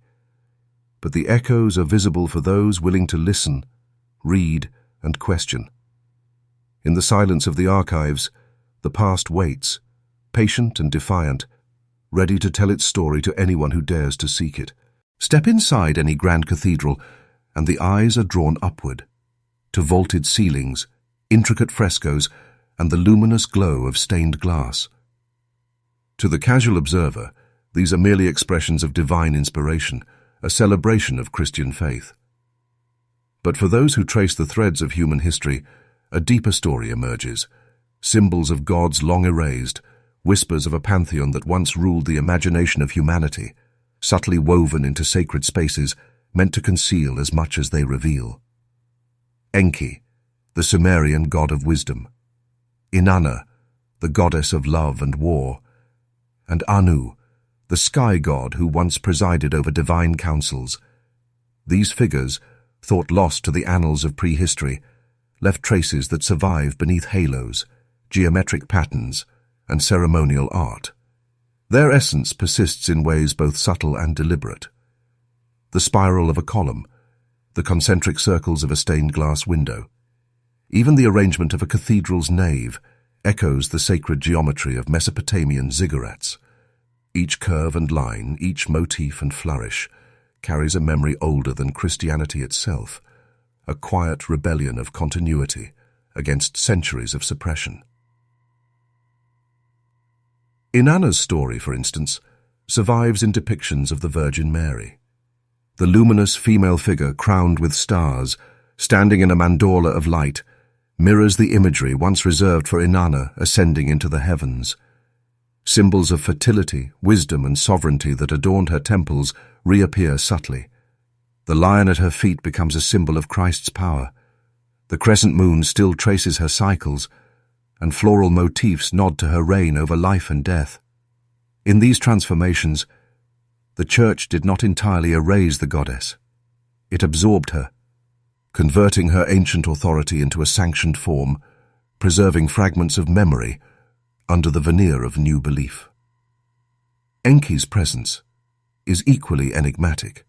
but the echoes are visible for those willing to listen, read, and question. In the silence of the archives, the past waits, patient and defiant, ready to tell its story to anyone who dares to seek it. Step inside any grand cathedral, and the eyes are drawn upward. to vaulted ceilings, intricate frescoes, and the luminous glow of stained glass. To the casual observer, these are merely expressions of divine inspiration, a celebration of Christian faith. But for those who trace the threads of human history, a deeper story emerges, symbols of gods long erased, whispers of a pantheon that once ruled the imagination of humanity, subtly woven into sacred spaces meant to conceal as much as they reveal. Enki, the Sumerian god of wisdom. Inanna, the goddess of love and war. And Anu, the sky god who once presided over divine councils. These figures, thought lost to the annals of prehistory, left traces that survive beneath halos, geometric patterns, and ceremonial art. Their essence persists in ways both subtle and deliberate. The spiral of a column, the concentric circles of a stained glass window, even the arrangement of a cathedral's nave echoes the sacred geometry of Mesopotamian ziggurats. Each curve and line, each motif and flourish, carries a memory older than Christianity itself, a quiet rebellion of continuity against centuries of suppression. Inanna's story, for instance, survives in depictions of the Virgin Mary. The luminous female figure crowned with stars, standing in a mandorla of light, mirrors the imagery once reserved for Inanna ascending into the heavens. Symbols of fertility, wisdom, and sovereignty that adorned her temples reappear subtly. The lion at her feet becomes a symbol of Christ's power. The crescent moon still traces her cycles, and floral motifs nod to her reign over life and death. In these transformations, the Church did not entirely erase the goddess. It absorbed her, converting her ancient authority into a sanctioned form, preserving fragments of memory under the veneer of new belief. Enki's presence is equally enigmatic.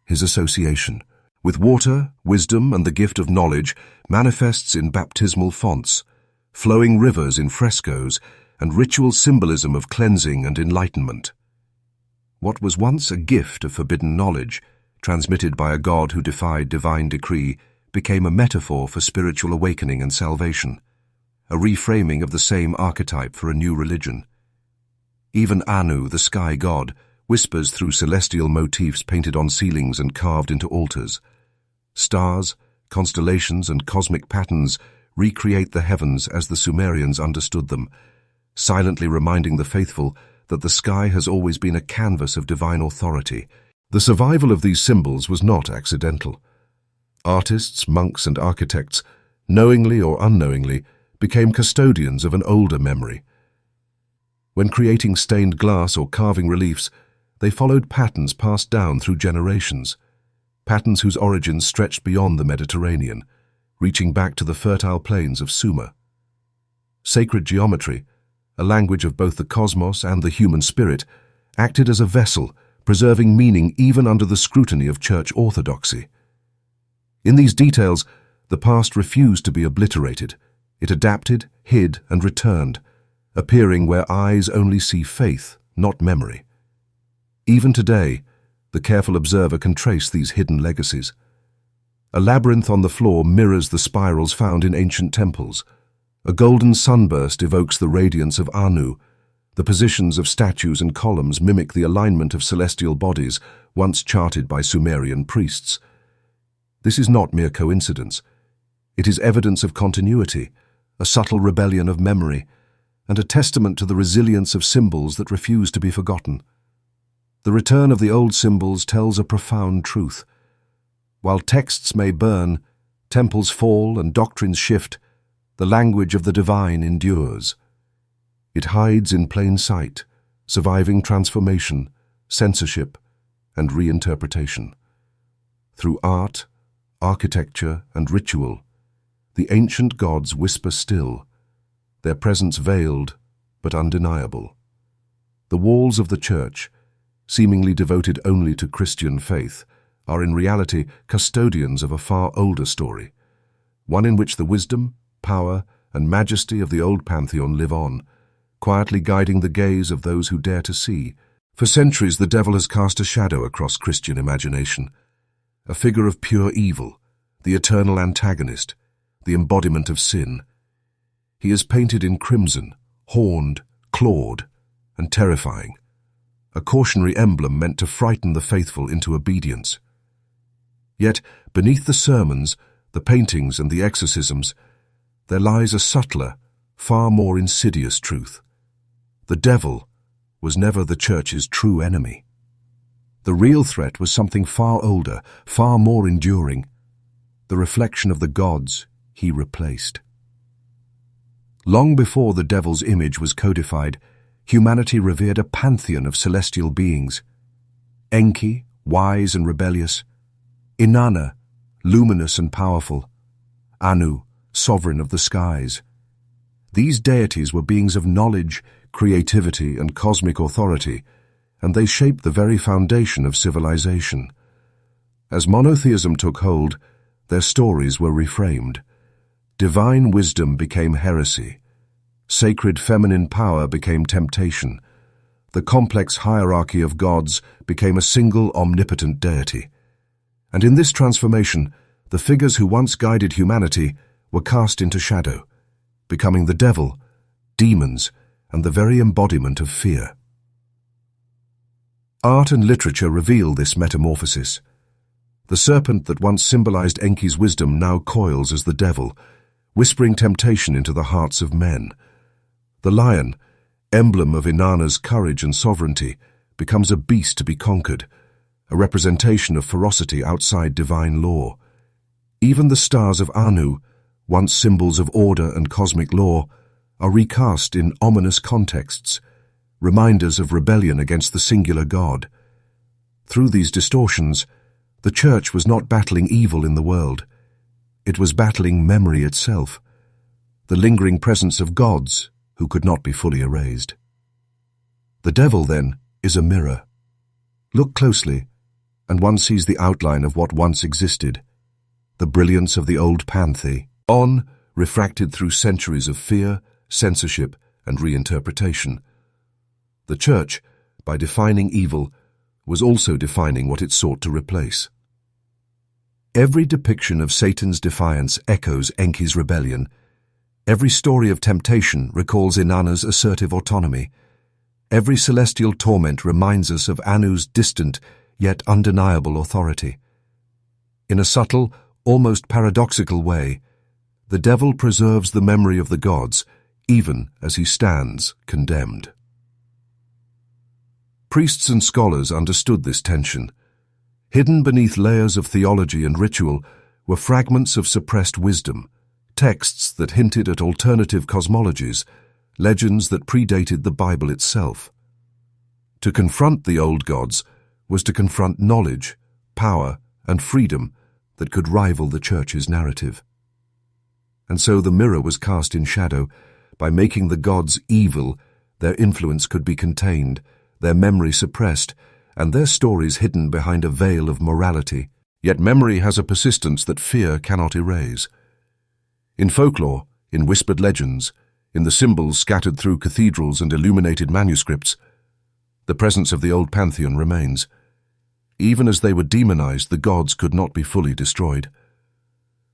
His association with water, wisdom, and the gift of knowledge manifests in baptismal fonts, flowing rivers in frescoes, and ritual symbolism of cleansing and enlightenment. What was once a gift of forbidden knowledge, transmitted by a god who defied divine decree, became a metaphor for spiritual awakening and salvation, a reframing of the same archetype for a new religion. Even Anu, the sky god, whispers through celestial motifs painted on ceilings and carved into altars. Stars, constellations, and cosmic patterns recreate the heavens as the Sumerians understood them, silently reminding the faithful that the sky has always been a canvas of divine authority. The survival of these symbols was not accidental. Artists, monks, and architects, knowingly or unknowingly, became custodians of an older memory. When creating stained glass or carving reliefs, they followed patterns passed down through generations, patterns whose origins stretched beyond the Mediterranean, reaching back to the fertile plains of Sumer. Sacred geometry, a language of both the cosmos and the human spirit, acted as a vessel, preserving meaning even under the scrutiny of church orthodoxy. In these details, the past refused to be obliterated. It adapted, hid, and returned, appearing where eyes only see faith, not memory. Even today, the careful observer can trace these hidden legacies. A labyrinth on the floor mirrors the spirals found in ancient temples. A golden sunburst evokes the radiance of Anu. The positions of statues and columns mimic the alignment of celestial bodies once charted by Sumerian priests. This is not mere coincidence. It is evidence of continuity, a subtle rebellion of memory, and a testament to the resilience of symbols that refuse to be forgotten. The return of the old symbols tells a profound truth. While texts may burn, temples fall, and doctrines shift, the language of the divine endures. It hides in plain sight, surviving transformation, censorship, and reinterpretation. Through art, architecture, and ritual, the ancient gods whisper still, their presence veiled but undeniable. The walls of the church, seemingly devoted only to Christian faith, are in reality custodians of a far older story, one in which the wisdom, power, and majesty of the old pantheon live on, quietly guiding the gaze of those who dare to see. For centuries the devil has cast a shadow across Christian imagination, a figure of pure evil, the eternal antagonist, the embodiment of sin. He is painted in crimson, horned, clawed, and terrifying, a cautionary emblem meant to frighten the faithful into obedience. Yet, beneath the sermons, the paintings and the exorcisms, there lies a subtler, far more insidious truth. The devil was never the Church's true enemy. The real threat was something far older, far more enduring, the reflection of the gods he replaced. Long before the devil's image was codified, humanity revered a pantheon of celestial beings. Enki, wise and rebellious; Inanna, luminous and powerful; Anu, sovereign of the skies. These deities were beings of knowledge, creativity, and cosmic authority, and they shaped the very foundation of civilization. As monotheism took hold, their stories were reframed. Divine wisdom became heresy. Sacred feminine power became temptation. The complex hierarchy of gods became a single omnipotent deity. And in this transformation, the figures who once guided humanity were cast into shadow, becoming the devil, demons, and the very embodiment of fear. Art and literature reveal this metamorphosis. The serpent that once symbolized Enki's wisdom now coils as the devil, whispering temptation into the hearts of men. The lion, emblem of Inanna's courage and sovereignty, becomes a beast to be conquered, a representation of ferocity outside divine law. Even the stars of Anu, once symbols of order and cosmic law, are recast in ominous contexts, reminders of rebellion against the singular God. Through these distortions, the Church was not battling evil in the world. It was battling memory itself, the lingering presence of gods who could not be fully erased. The devil, then, is a mirror. Look closely, and one sees the outline of what once existed, the brilliance of the old pantheon, refracted through centuries of fear, censorship, and reinterpretation. The Church, by defining evil, was also defining what it sought to replace. Every depiction of Satan's defiance echoes Enki's rebellion. Every story of temptation recalls Inanna's assertive autonomy. Every celestial torment reminds us of Anu's distant, yet undeniable authority. In a subtle, almost paradoxical way, the devil preserves the memory of the gods, even as he stands condemned. Priests and scholars understood this tension. Hidden beneath layers of theology and ritual were fragments of suppressed wisdom, texts that hinted at alternative cosmologies, legends that predated the Bible itself. To confront the old gods was to confront knowledge, power, and freedom that could rival the Church's narrative. And so the mirror was cast in shadow. By making the gods evil, their influence could be contained, their memory suppressed, and their stories hidden behind a veil of morality. Yet memory has a persistence that fear cannot erase. In folklore, in whispered legends, in the symbols scattered through cathedrals and illuminated manuscripts, the presence of the old pantheon remains. Even as they were demonized, the gods could not be fully destroyed.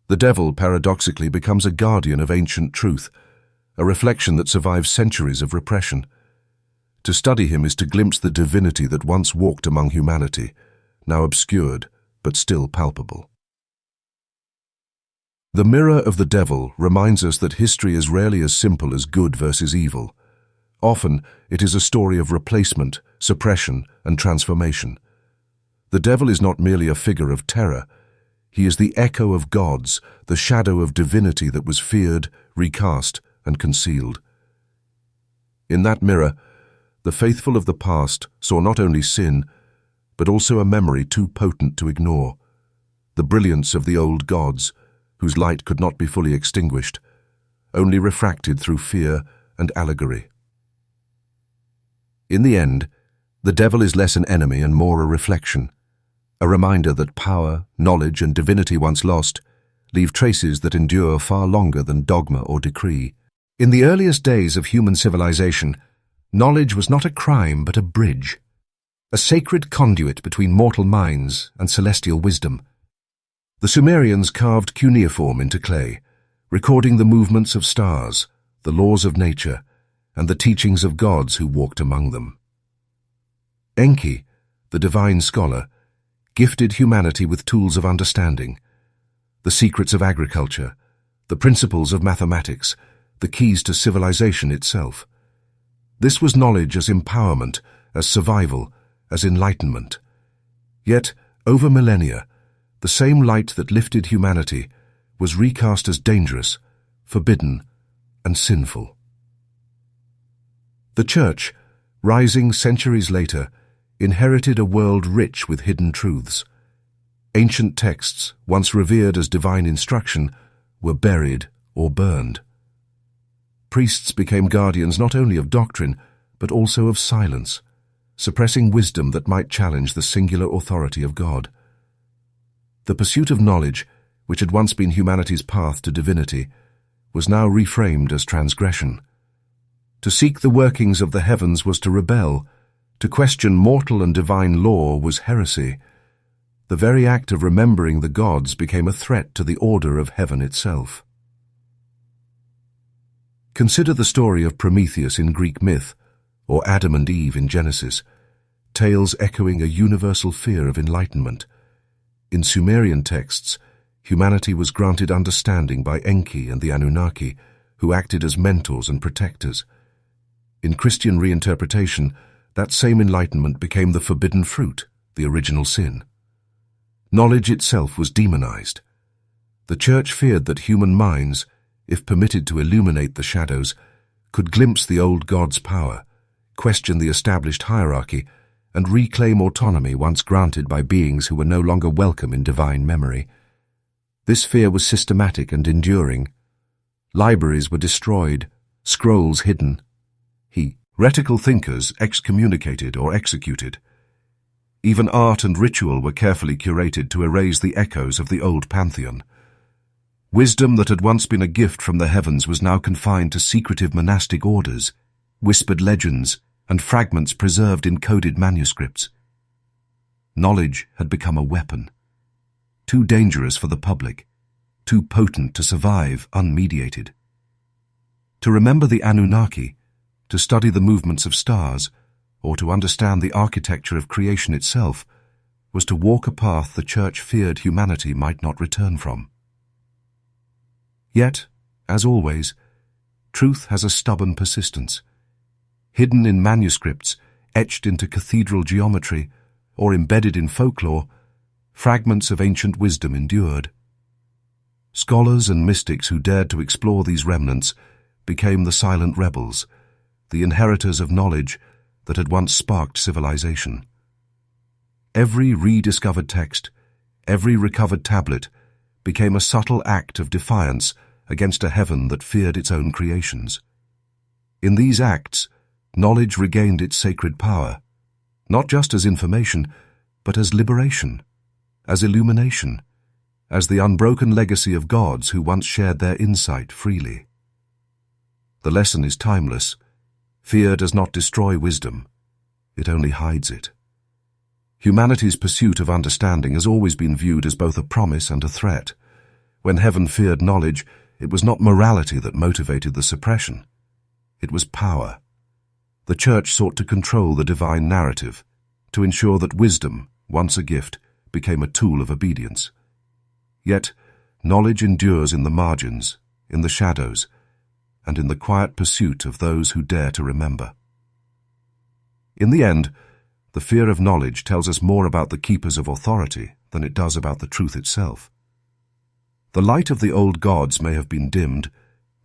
The devil, paradoxically, becomes a guardian of ancient truth, a reflection that survives centuries of repression. To study him is to glimpse the divinity that once walked among humanity, now obscured, but still palpable. The mirror of the devil reminds us that history is rarely as simple as good versus evil. Often, it is a story of replacement, suppression, and transformation. The devil is not merely a figure of terror. He is the echo of gods, the shadow of divinity that was feared, recast, and concealed. In that mirror, the faithful of the past saw not only sin, but also a memory too potent to ignore, the brilliance of the old gods, whose light could not be fully extinguished, only refracted through fear and allegory. In the end, the devil is less an enemy and more a reflection, a reminder that power, knowledge, and divinity once lost leave traces that endure far longer than dogma or decree. In the earliest days of human civilization, knowledge was not a crime but a bridge, a sacred conduit between mortal minds and celestial wisdom. The Sumerians carved cuneiform into clay, recording the movements of stars, the laws of nature, and the teachings of gods who walked among them. Enki, the divine scholar, gifted humanity with tools of understanding, the secrets of agriculture, the principles of mathematics, the keys to civilization itself. This was knowledge as empowerment, as survival, as enlightenment. Yet, over millennia, the same light that lifted humanity was recast as dangerous, forbidden, and sinful. The Church, rising centuries later, inherited a world rich with hidden truths. Ancient texts, once revered as divine instruction, were buried or burned. Priests became guardians not only of doctrine, but also of silence, suppressing wisdom that might challenge the singular authority of God. The pursuit of knowledge, which had once been humanity's path to divinity, was now reframed as transgression. To seek the workings of the heavens was to rebel. To question mortal and divine law was heresy. The very act of remembering the gods became a threat to the order of heaven itself. Consider the story of Prometheus in Greek myth, or Adam and Eve in Genesis, tales echoing a universal fear of enlightenment. In Sumerian texts, humanity was granted understanding by Enki and the Anunnaki, who acted as mentors and protectors. In Christian reinterpretation, that same enlightenment became the forbidden fruit, the original sin. Knowledge itself was demonized. The Church feared that human minds, if permitted to illuminate the shadows, could glimpse the old God's power, question the established hierarchy, and reclaim autonomy once granted by beings who were no longer welcome in divine memory. This fear was systematic and enduring. Libraries were destroyed, scrolls hidden. Heretical thinkers excommunicated or executed. Even art and ritual were carefully curated to erase the echoes of the old pantheon. Wisdom that had once been a gift from the heavens was now confined to secretive monastic orders, whispered legends, and fragments preserved in coded manuscripts. Knowledge had become a weapon, too dangerous for the public, too potent to survive unmediated. To remember the Anunnaki, to study the movements of stars, or to understand the architecture of creation itself, was to walk a path the Church feared humanity might not return from. Yet, as always, truth has a stubborn persistence. Hidden in manuscripts, etched into cathedral geometry, or embedded in folklore, fragments of ancient wisdom endured. Scholars and mystics who dared to explore these remnants became the silent rebels, the inheritors of knowledge that had once sparked civilization. Every rediscovered text, every recovered tablet, became a subtle act of defiance against a heaven that feared its own creations. In these acts, knowledge regained its sacred power, not just as information, but as liberation, as illumination, as the unbroken legacy of gods who once shared their insight freely. The lesson is timeless. Fear does not destroy wisdom, it only hides it. Humanity's pursuit of understanding has always been viewed as both a promise and a threat. When heaven feared knowledge, it was not morality that motivated the suppression. It was power. The Church sought to control the divine narrative, to ensure that wisdom, once a gift, became a tool of obedience. Yet, knowledge endures in the margins, in the shadows, and in the quiet pursuit of those who dare to remember. In the end, the fear of knowledge tells us more about the keepers of authority than it does about the truth itself. The light of the old gods may have been dimmed,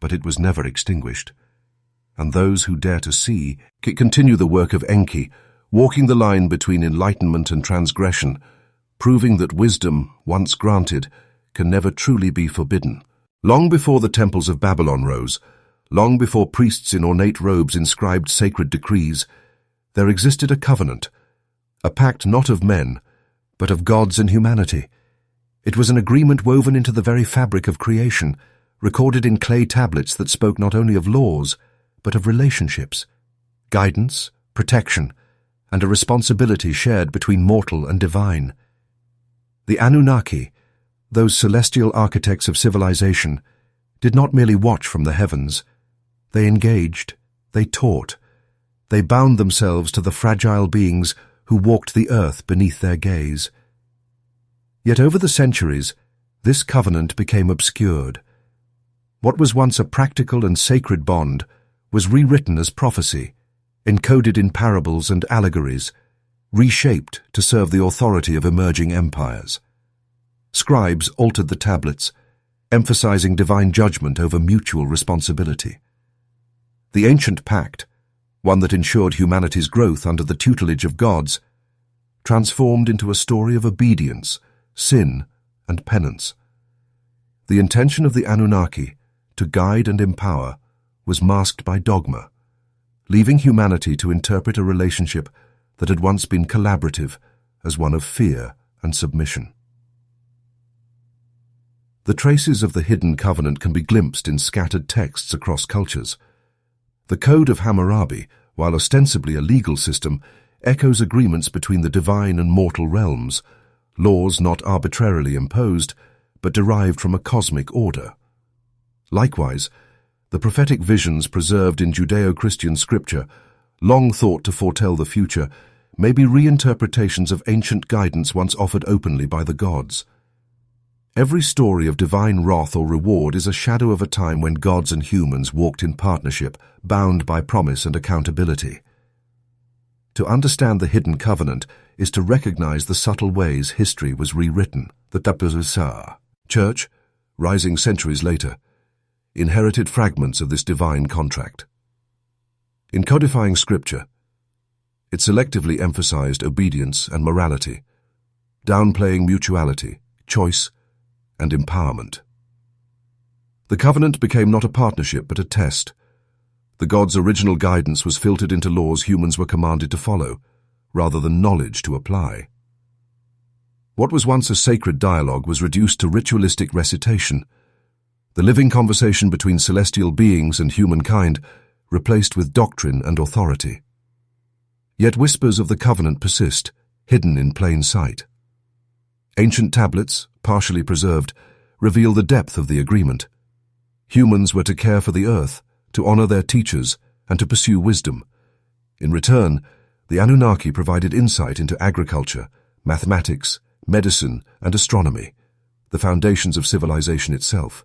but it was never extinguished. And those who dare to see continue the work of Enki, walking the line between enlightenment and transgression, proving that wisdom, once granted, can never truly be forbidden. Long before the temples of Babylon rose, long before priests in ornate robes inscribed sacred decrees, there existed a covenant, a pact not of men, but of gods and humanity. It was an agreement woven into the very fabric of creation, recorded in clay tablets that spoke not only of laws, but of relationships, guidance, protection, and a responsibility shared between mortal and divine. The Anunnaki, Those celestial architects of civilization did not merely watch from the heavens. They engaged, they taught, they bound themselves to the fragile beings who walked the earth beneath their gaze. Yet over the centuries, this covenant became obscured. What was once a practical and sacred bond was rewritten as prophecy, encoded in parables and allegories, reshaped to serve the authority of emerging empires. Scribes altered the tablets, emphasizing divine judgment over mutual responsibility. The ancient pact, one that ensured humanity's growth under the tutelage of gods, transformed into a story of obedience, sin, and penance. The intention of the Anunnaki to guide and empower was masked by dogma, leaving humanity to interpret a relationship that had once been collaborative as one of fear and submission. The traces of the hidden covenant can be glimpsed in scattered texts across cultures. The Code of Hammurabi, while ostensibly a legal system, echoes agreements between the divine and mortal realms, laws not arbitrarily imposed, but derived from a cosmic order. Likewise, the prophetic visions preserved in Judeo-Christian scripture, long thought to foretell the future, may be reinterpretations of ancient guidance once offered openly by the gods. Every story of divine wrath or reward is a shadow of a time when gods and humans walked in partnership, bound by promise and accountability. To understand the hidden covenant is to recognize the subtle ways history was rewritten. The Tapazar Church, rising centuries later, inherited fragments of this divine contract. In codifying scripture, it selectively emphasized obedience and morality, downplaying mutuality, choice, and empowerment. The covenant became not a partnership but a test. The gods' original guidance was filtered into laws humans were commanded to follow, rather than knowledge to apply. What was once a sacred dialogue was reduced to ritualistic recitation, the living conversation between celestial beings and humankind replaced with doctrine and authority. Yet whispers of the covenant persist, hidden in plain sight. Ancient tablets, partially preserved, reveal the depth of the agreement. Humans were to care for the earth, to honor their teachers, and to pursue wisdom. In return, the Anunnaki provided insight into agriculture, mathematics, medicine, and astronomy, the foundations of civilization itself.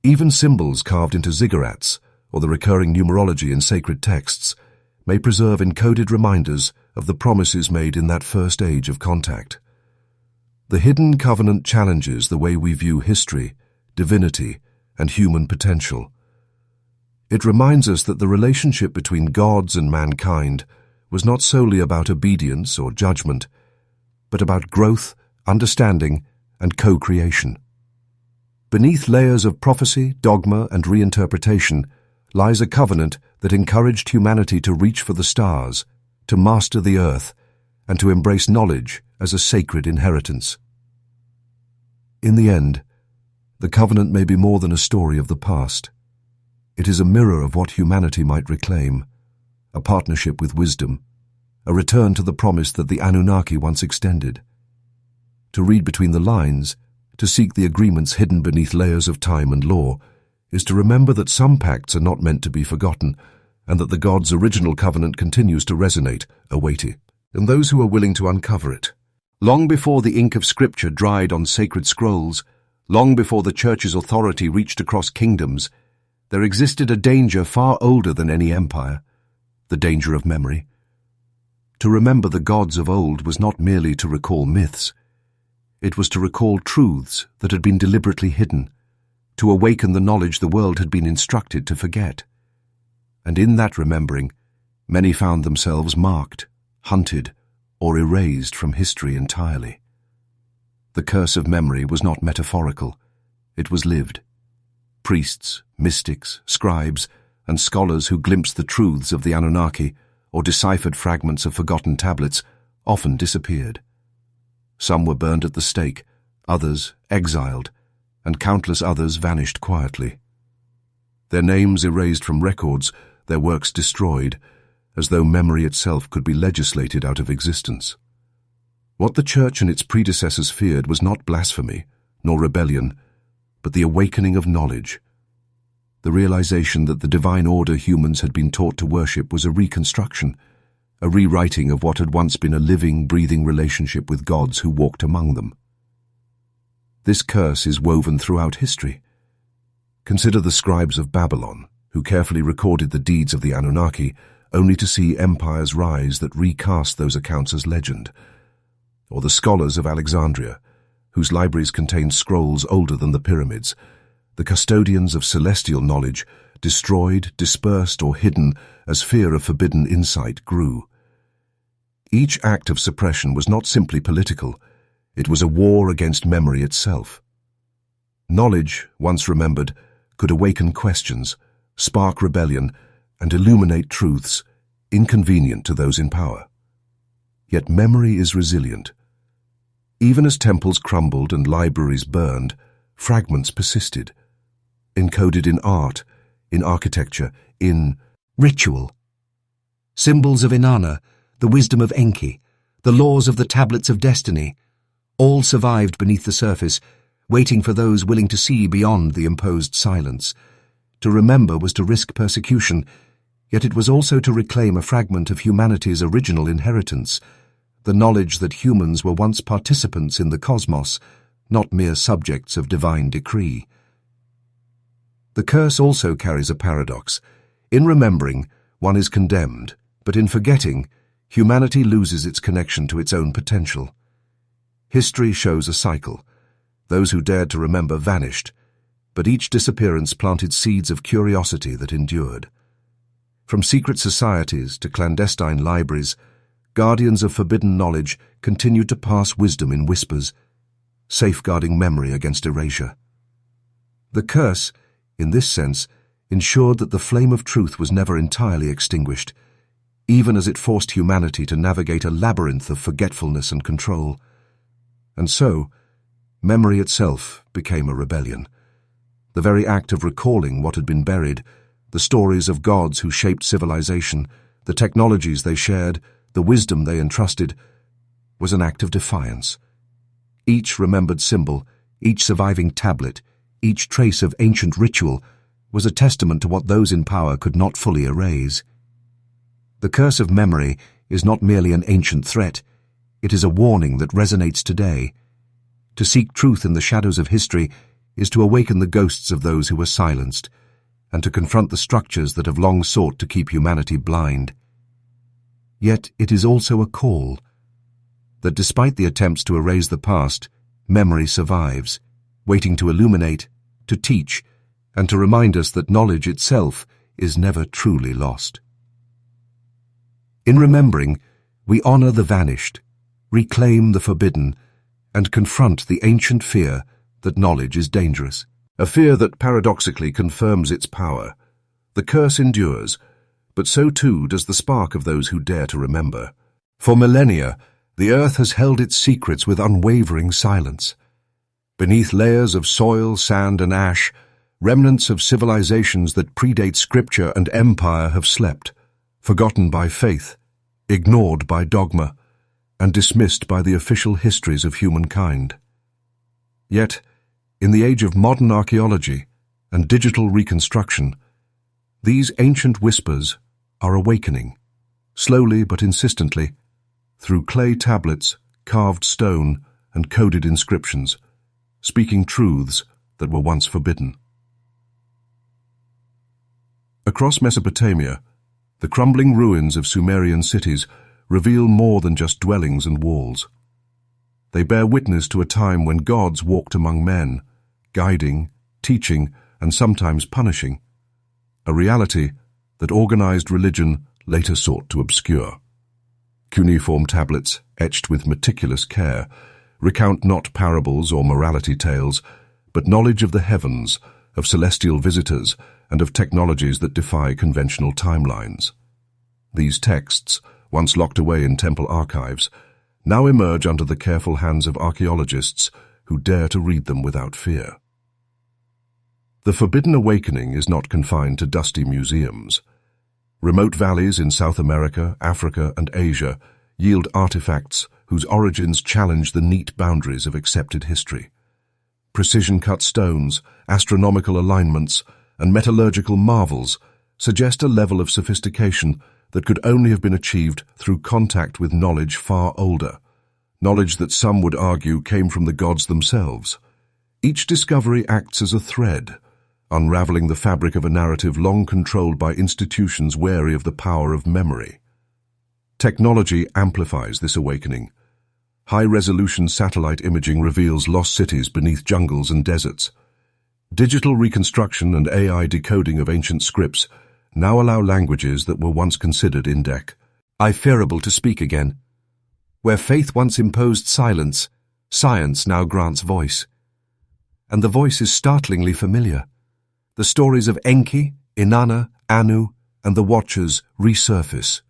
Even symbols carved into ziggurats, or the recurring numerology in sacred texts, may preserve encoded reminders of the promises made in that first age of contact. The hidden covenant challenges the way we view history, divinity, and human potential. It reminds us that the relationship between gods and mankind was not solely about obedience or judgment, but about growth, understanding, and co-creation. Beneath layers of prophecy, dogma, and reinterpretation lies a covenant that encouraged humanity to reach for the stars, to master the earth, and to embrace knowledge as a sacred inheritance. In the end, the covenant may be more than a story of the past. It is a mirror of what humanity might reclaim, a partnership with wisdom, a return to the promise that the Anunnaki once extended. To read between the lines, to seek the agreements hidden beneath layers of time and law, is to remember that some pacts are not meant to be forgotten, and that the gods' original covenant continues to resonate, awaiting, and those who are willing to uncover it. Long before the ink of scripture dried on sacred scrolls, long before the Church's authority reached across kingdoms, there existed a danger far older than any empire, the danger of memory. To remember the gods of old was not merely to recall myths. It was to recall truths that had been deliberately hidden, to awaken the knowledge the world had been instructed to forget. And in that remembering, many found themselves marked, hunted, or erased from history entirely. The curse of memory was not metaphorical, it was lived. Priests, mystics, scribes, and scholars who glimpsed the truths of the Anunnaki or deciphered fragments of forgotten tablets often disappeared. Some were burned at the stake, others exiled, and countless others vanished quietly. Their names erased from records, their works destroyed, as though memory itself could be legislated out of existence. What the Church and its predecessors feared was not blasphemy, nor rebellion, but the awakening of knowledge. The realization that the divine order humans had been taught to worship was a reconstruction, a rewriting of what had once been a living, breathing relationship with gods who walked among them. This curse is woven throughout history. Consider the scribes of Babylon, who carefully recorded the deeds of the Anunnaki, only to see empires rise that recast those accounts as legend. Or the scholars of Alexandria, whose libraries contained scrolls older than the pyramids, the custodians of celestial knowledge, destroyed, dispersed, or hidden as fear of forbidden insight grew. Each act of suppression was not simply political, it was a war against memory itself. Knowledge, once remembered, could awaken questions, spark rebellion, and illuminate truths inconvenient to those in power. Yet memory is resilient. Even as temples crumbled and libraries burned, fragments persisted, encoded in art, in architecture, in ritual. Symbols of Inanna, the wisdom of Enki, the laws of the tablets of destiny, all survived beneath the surface, waiting for those willing to see beyond the imposed silence. To remember was to risk persecution, yet it was also to reclaim a fragment of humanity's original inheritance, the knowledge that humans were once participants in the cosmos, not mere subjects of divine decree. The curse also carries a paradox. In remembering, one is condemned, but in forgetting, humanity loses its connection to its own potential. History shows a cycle. Those who dared to remember vanished, but each disappearance planted seeds of curiosity that endured. From secret societies to clandestine libraries, guardians of forbidden knowledge continued to pass wisdom in whispers, safeguarding memory against erasure. The curse, in this sense, ensured that the flame of truth was never entirely extinguished, even as it forced humanity to navigate a labyrinth of forgetfulness and control. And so, memory itself became a rebellion. The very act of recalling what had been buried, the stories of gods who shaped civilization, the technologies they shared, the wisdom they entrusted, was an act of defiance. Each remembered symbol, each surviving tablet, each trace of ancient ritual was a testament to what those in power could not fully erase. The curse of memory is not merely an ancient threat, it is a warning that resonates today. To seek truth in the shadows of history is to awaken the ghosts of those who were silenced, and to confront the structures that have long sought to keep humanity blind. Yet it is also a call that despite the attempts to erase the past, memory survives, waiting to illuminate, to teach, and to remind us that knowledge itself is never truly lost. In remembering, we honor the vanished, reclaim the forbidden, and confront the ancient fear that knowledge is dangerous. A fear that paradoxically confirms its power. The curse endures, but so too does the spark of those who dare to remember. For millennia, the earth has held its secrets with unwavering silence. Beneath layers of soil, sand, and ash, remnants of civilizations that predate scripture and empire have slept, forgotten by faith, ignored by dogma, and dismissed by the official histories of humankind. Yet, in the age of modern archaeology and digital reconstruction, these ancient whispers are awakening, slowly but insistently, through clay tablets, carved stone, and coded inscriptions, speaking truths that were once forbidden. Across Mesopotamia, the crumbling ruins of Sumerian cities reveal more than just dwellings and walls. They bear witness to a time when gods walked among men, guiding, teaching, and sometimes punishing, a reality that organized religion later sought to obscure. Cuneiform tablets, etched with meticulous care, recount not parables or morality tales, but knowledge of the heavens, of celestial visitors, and of technologies that defy conventional timelines. These texts, once locked away in temple archives, now emerge under the careful hands of archaeologists who dare to read them without fear. The Forbidden Awakening is not confined to dusty museums. Remote valleys in South America, Africa, and Asia yield artifacts whose origins challenge the neat boundaries of accepted history. precision-cut stones, astronomical alignments, and metallurgical marvels suggest a level of sophistication that could only have been achieved through contact with knowledge far older, knowledge that some would argue came from the gods themselves. Each discovery acts as a thread, unraveling the fabric of a narrative long controlled by institutions wary of the power of memory. Technology amplifies this awakening. High-resolution satellite imaging reveals lost cities beneath jungles and deserts. Digital reconstruction and AI decoding of ancient scripts now allow languages that were once considered indec. Fearable to speak again. Where faith once imposed silence, science now grants voice. And the voice is startlingly familiar. The stories of Enki, Inanna, Anu, and the Watchers resurface,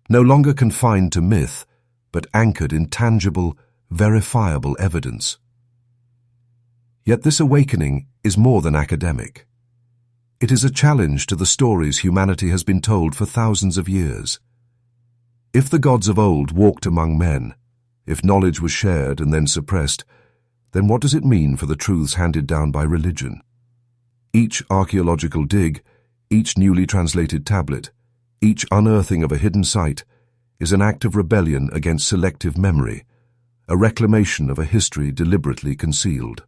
no longer confined to myth, but anchored in tangible, verifiable evidence. Yet this awakening is more than academic. It is a challenge to the stories humanity has been told for thousands of years. If the gods of old walked among men, if knowledge was shared and then suppressed, then what does it mean for the truths handed down by religion? Each archaeological dig, each newly translated tablet, each unearthing of a hidden site is an act of rebellion against selective memory, a reclamation of a history deliberately concealed.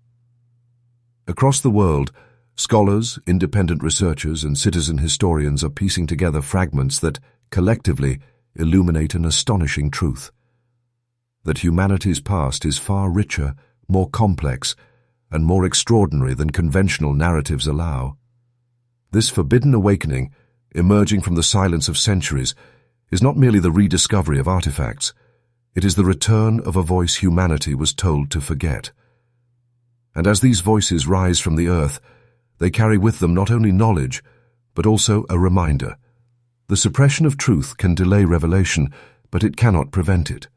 Across the world, scholars, independent researchers, and citizen historians are piecing together fragments that, collectively, illuminate an astonishing truth: that humanity's past is far richer, more complex, and more extraordinary than conventional narratives allow. This forbidden awakening, emerging from the silence of centuries, is not merely the rediscovery of artifacts, it is the return of a voice humanity was told to forget. And as these voices rise from the earth, they carry with them not only knowledge, but also a reminder. The suppression of truth can delay revelation, but it cannot prevent it.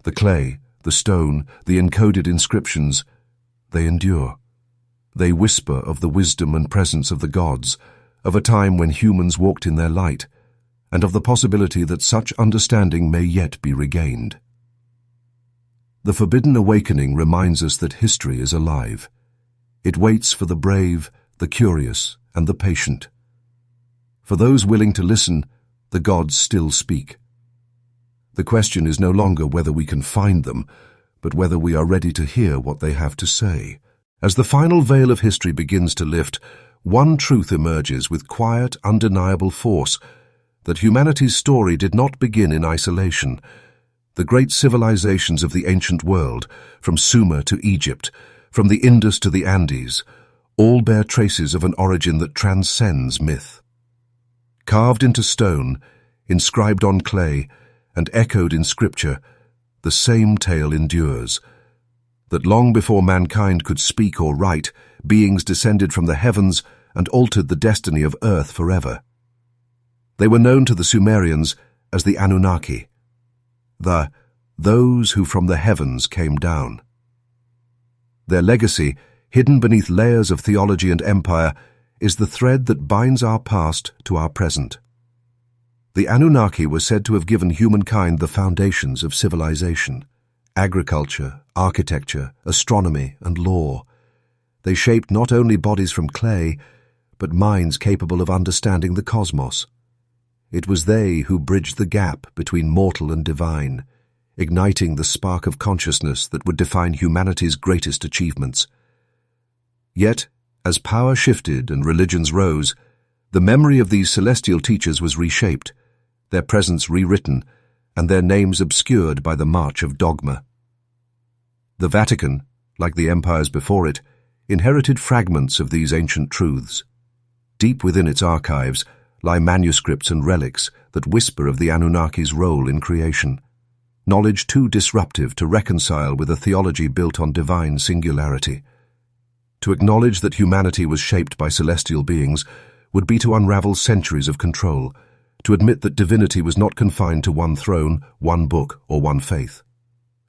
The clay, the stone, the encoded inscriptions, they endure. They whisper of the wisdom and presence of the gods, of a time when humans walked in their light, and of the possibility that such understanding may yet be regained. The forbidden awakening reminds us that history is alive. It waits for the brave, the curious, and the patient. For those willing to listen, the gods still speak. The question is no longer whether we can find them, but whether we are ready to hear what they have to say. As the final veil of history begins to lift, one truth emerges with quiet, undeniable force: that humanity's story did not begin in isolation. The great civilizations of the ancient world, from Sumer to Egypt, from the Indus to the Andes, all bear traces of an origin that transcends myth. Carved into stone, inscribed on clay, and echoed in scripture, the same tale endures: that long before mankind could speak or write, beings descended from the heavens and altered the destiny of earth forever. They were known to the Sumerians as the Anunnaki, those who from the heavens came down. Their legacy, hidden beneath layers of theology and empire, is the thread that binds our past to our present. The Anunnaki were said to have given humankind the foundations of civilization: agriculture, architecture, astronomy, and law. They shaped not only bodies from clay, but minds capable of understanding the cosmos. It was they who bridged the gap between mortal and divine, igniting the spark of consciousness that would define humanity's greatest achievements. Yet, as power shifted and religions rose, the memory of these celestial teachers was reshaped, their presence rewritten, and their names obscured by the march of dogma. The Vatican, like the empires before it, inherited fragments of these ancient truths. Deep within its archives lie manuscripts and relics that whisper of the Anunnaki's role in creation, knowledge too disruptive to reconcile with a theology built on divine singularity. To acknowledge that humanity was shaped by celestial beings would be to unravel centuries of control, to admit that divinity was not confined to one throne, one book, or one faith.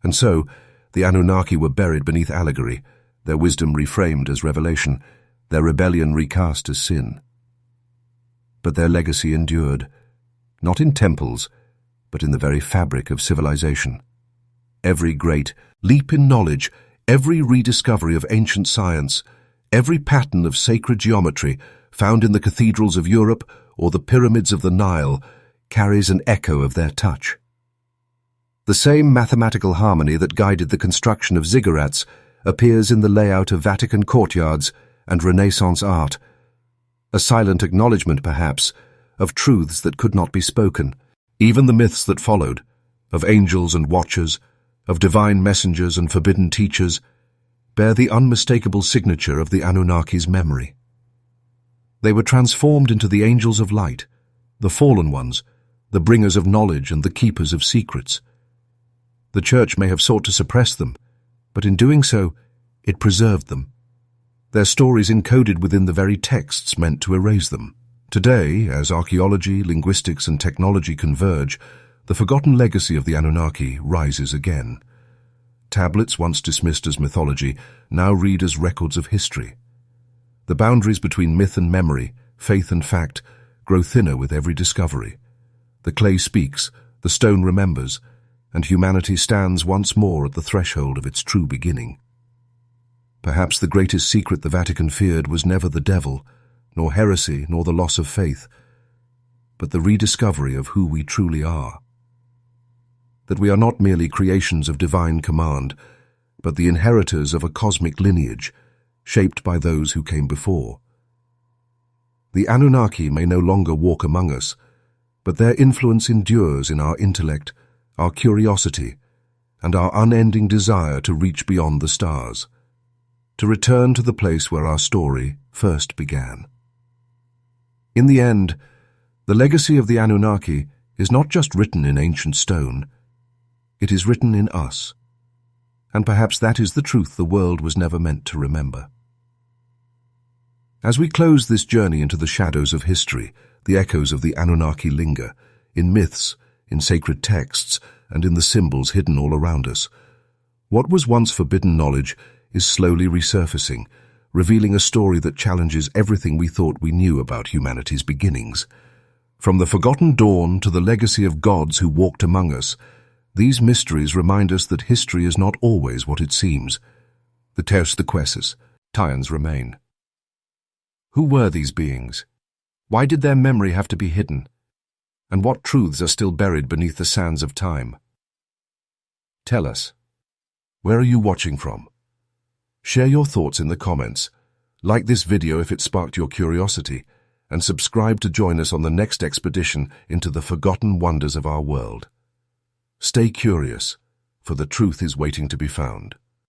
And so, the Anunnaki were buried beneath allegory, their wisdom reframed as revelation, their rebellion recast as sin. But their legacy endured, not in temples, but in the very fabric of civilization. Every great leap in knowledge Every rediscovery of ancient science, every pattern of sacred geometry found in the cathedrals of Europe or the pyramids of the Nile carries an echo of their touch. The same mathematical harmony that guided the construction of ziggurats appears in the layout of Vatican courtyards and Renaissance art, a silent acknowledgement, perhaps, of truths that could not be spoken. Even the myths that followed, of angels and watchers, of divine messengers and forbidden teachers, bear the unmistakable signature of the Anunnaki's memory. They were transformed into the angels of light, the fallen ones, the bringers of knowledge and the keepers of secrets. The Church may have sought to suppress them, but in doing so, it preserved them. Their stories encoded within the very texts meant to erase them. Today, as archaeology, linguistics and technology converge, the forgotten legacy of the Anunnaki rises again. Tablets once dismissed as mythology now read as records of history. The boundaries between myth and memory, faith and fact, grow thinner with every discovery. The clay speaks, the stone remembers, and humanity stands once more at the threshold of its true beginning. Perhaps the greatest secret the Vatican feared was never the devil, nor heresy, nor the loss of faith, but the rediscovery of who we truly are. That we are not merely creations of divine command, but the inheritors of a cosmic lineage, shaped by those who came before. The Anunnaki may no longer walk among us, but their influence endures in our intellect, our curiosity, and our unending desire to reach beyond the stars, to return to the place where our story first began. In the end, the legacy of the Anunnaki is not just written in ancient stone, it is written in us, and perhaps that is the truth the world was never meant to remember. As we close this journey into the shadows of history, the echoes of the Anunnaki linger, in myths, in sacred texts, and in the symbols hidden all around us. What was once forbidden knowledge is slowly resurfacing, revealing a story that challenges everything we thought we knew about humanity's beginnings. From the forgotten dawn to the legacy of gods who walked among us, these mysteries remind us that history is not always what it seems. The Terce de Quesas, Tyans remain. Who were these beings? Why did their memory have to be hidden? And what truths are still buried beneath the sands of time? Tell us. Where are you watching from? Share your thoughts in the comments. Like this video if it sparked your curiosity, and subscribe to join us on the next expedition into the forgotten wonders of our world. Stay curious, for the truth is waiting to be found.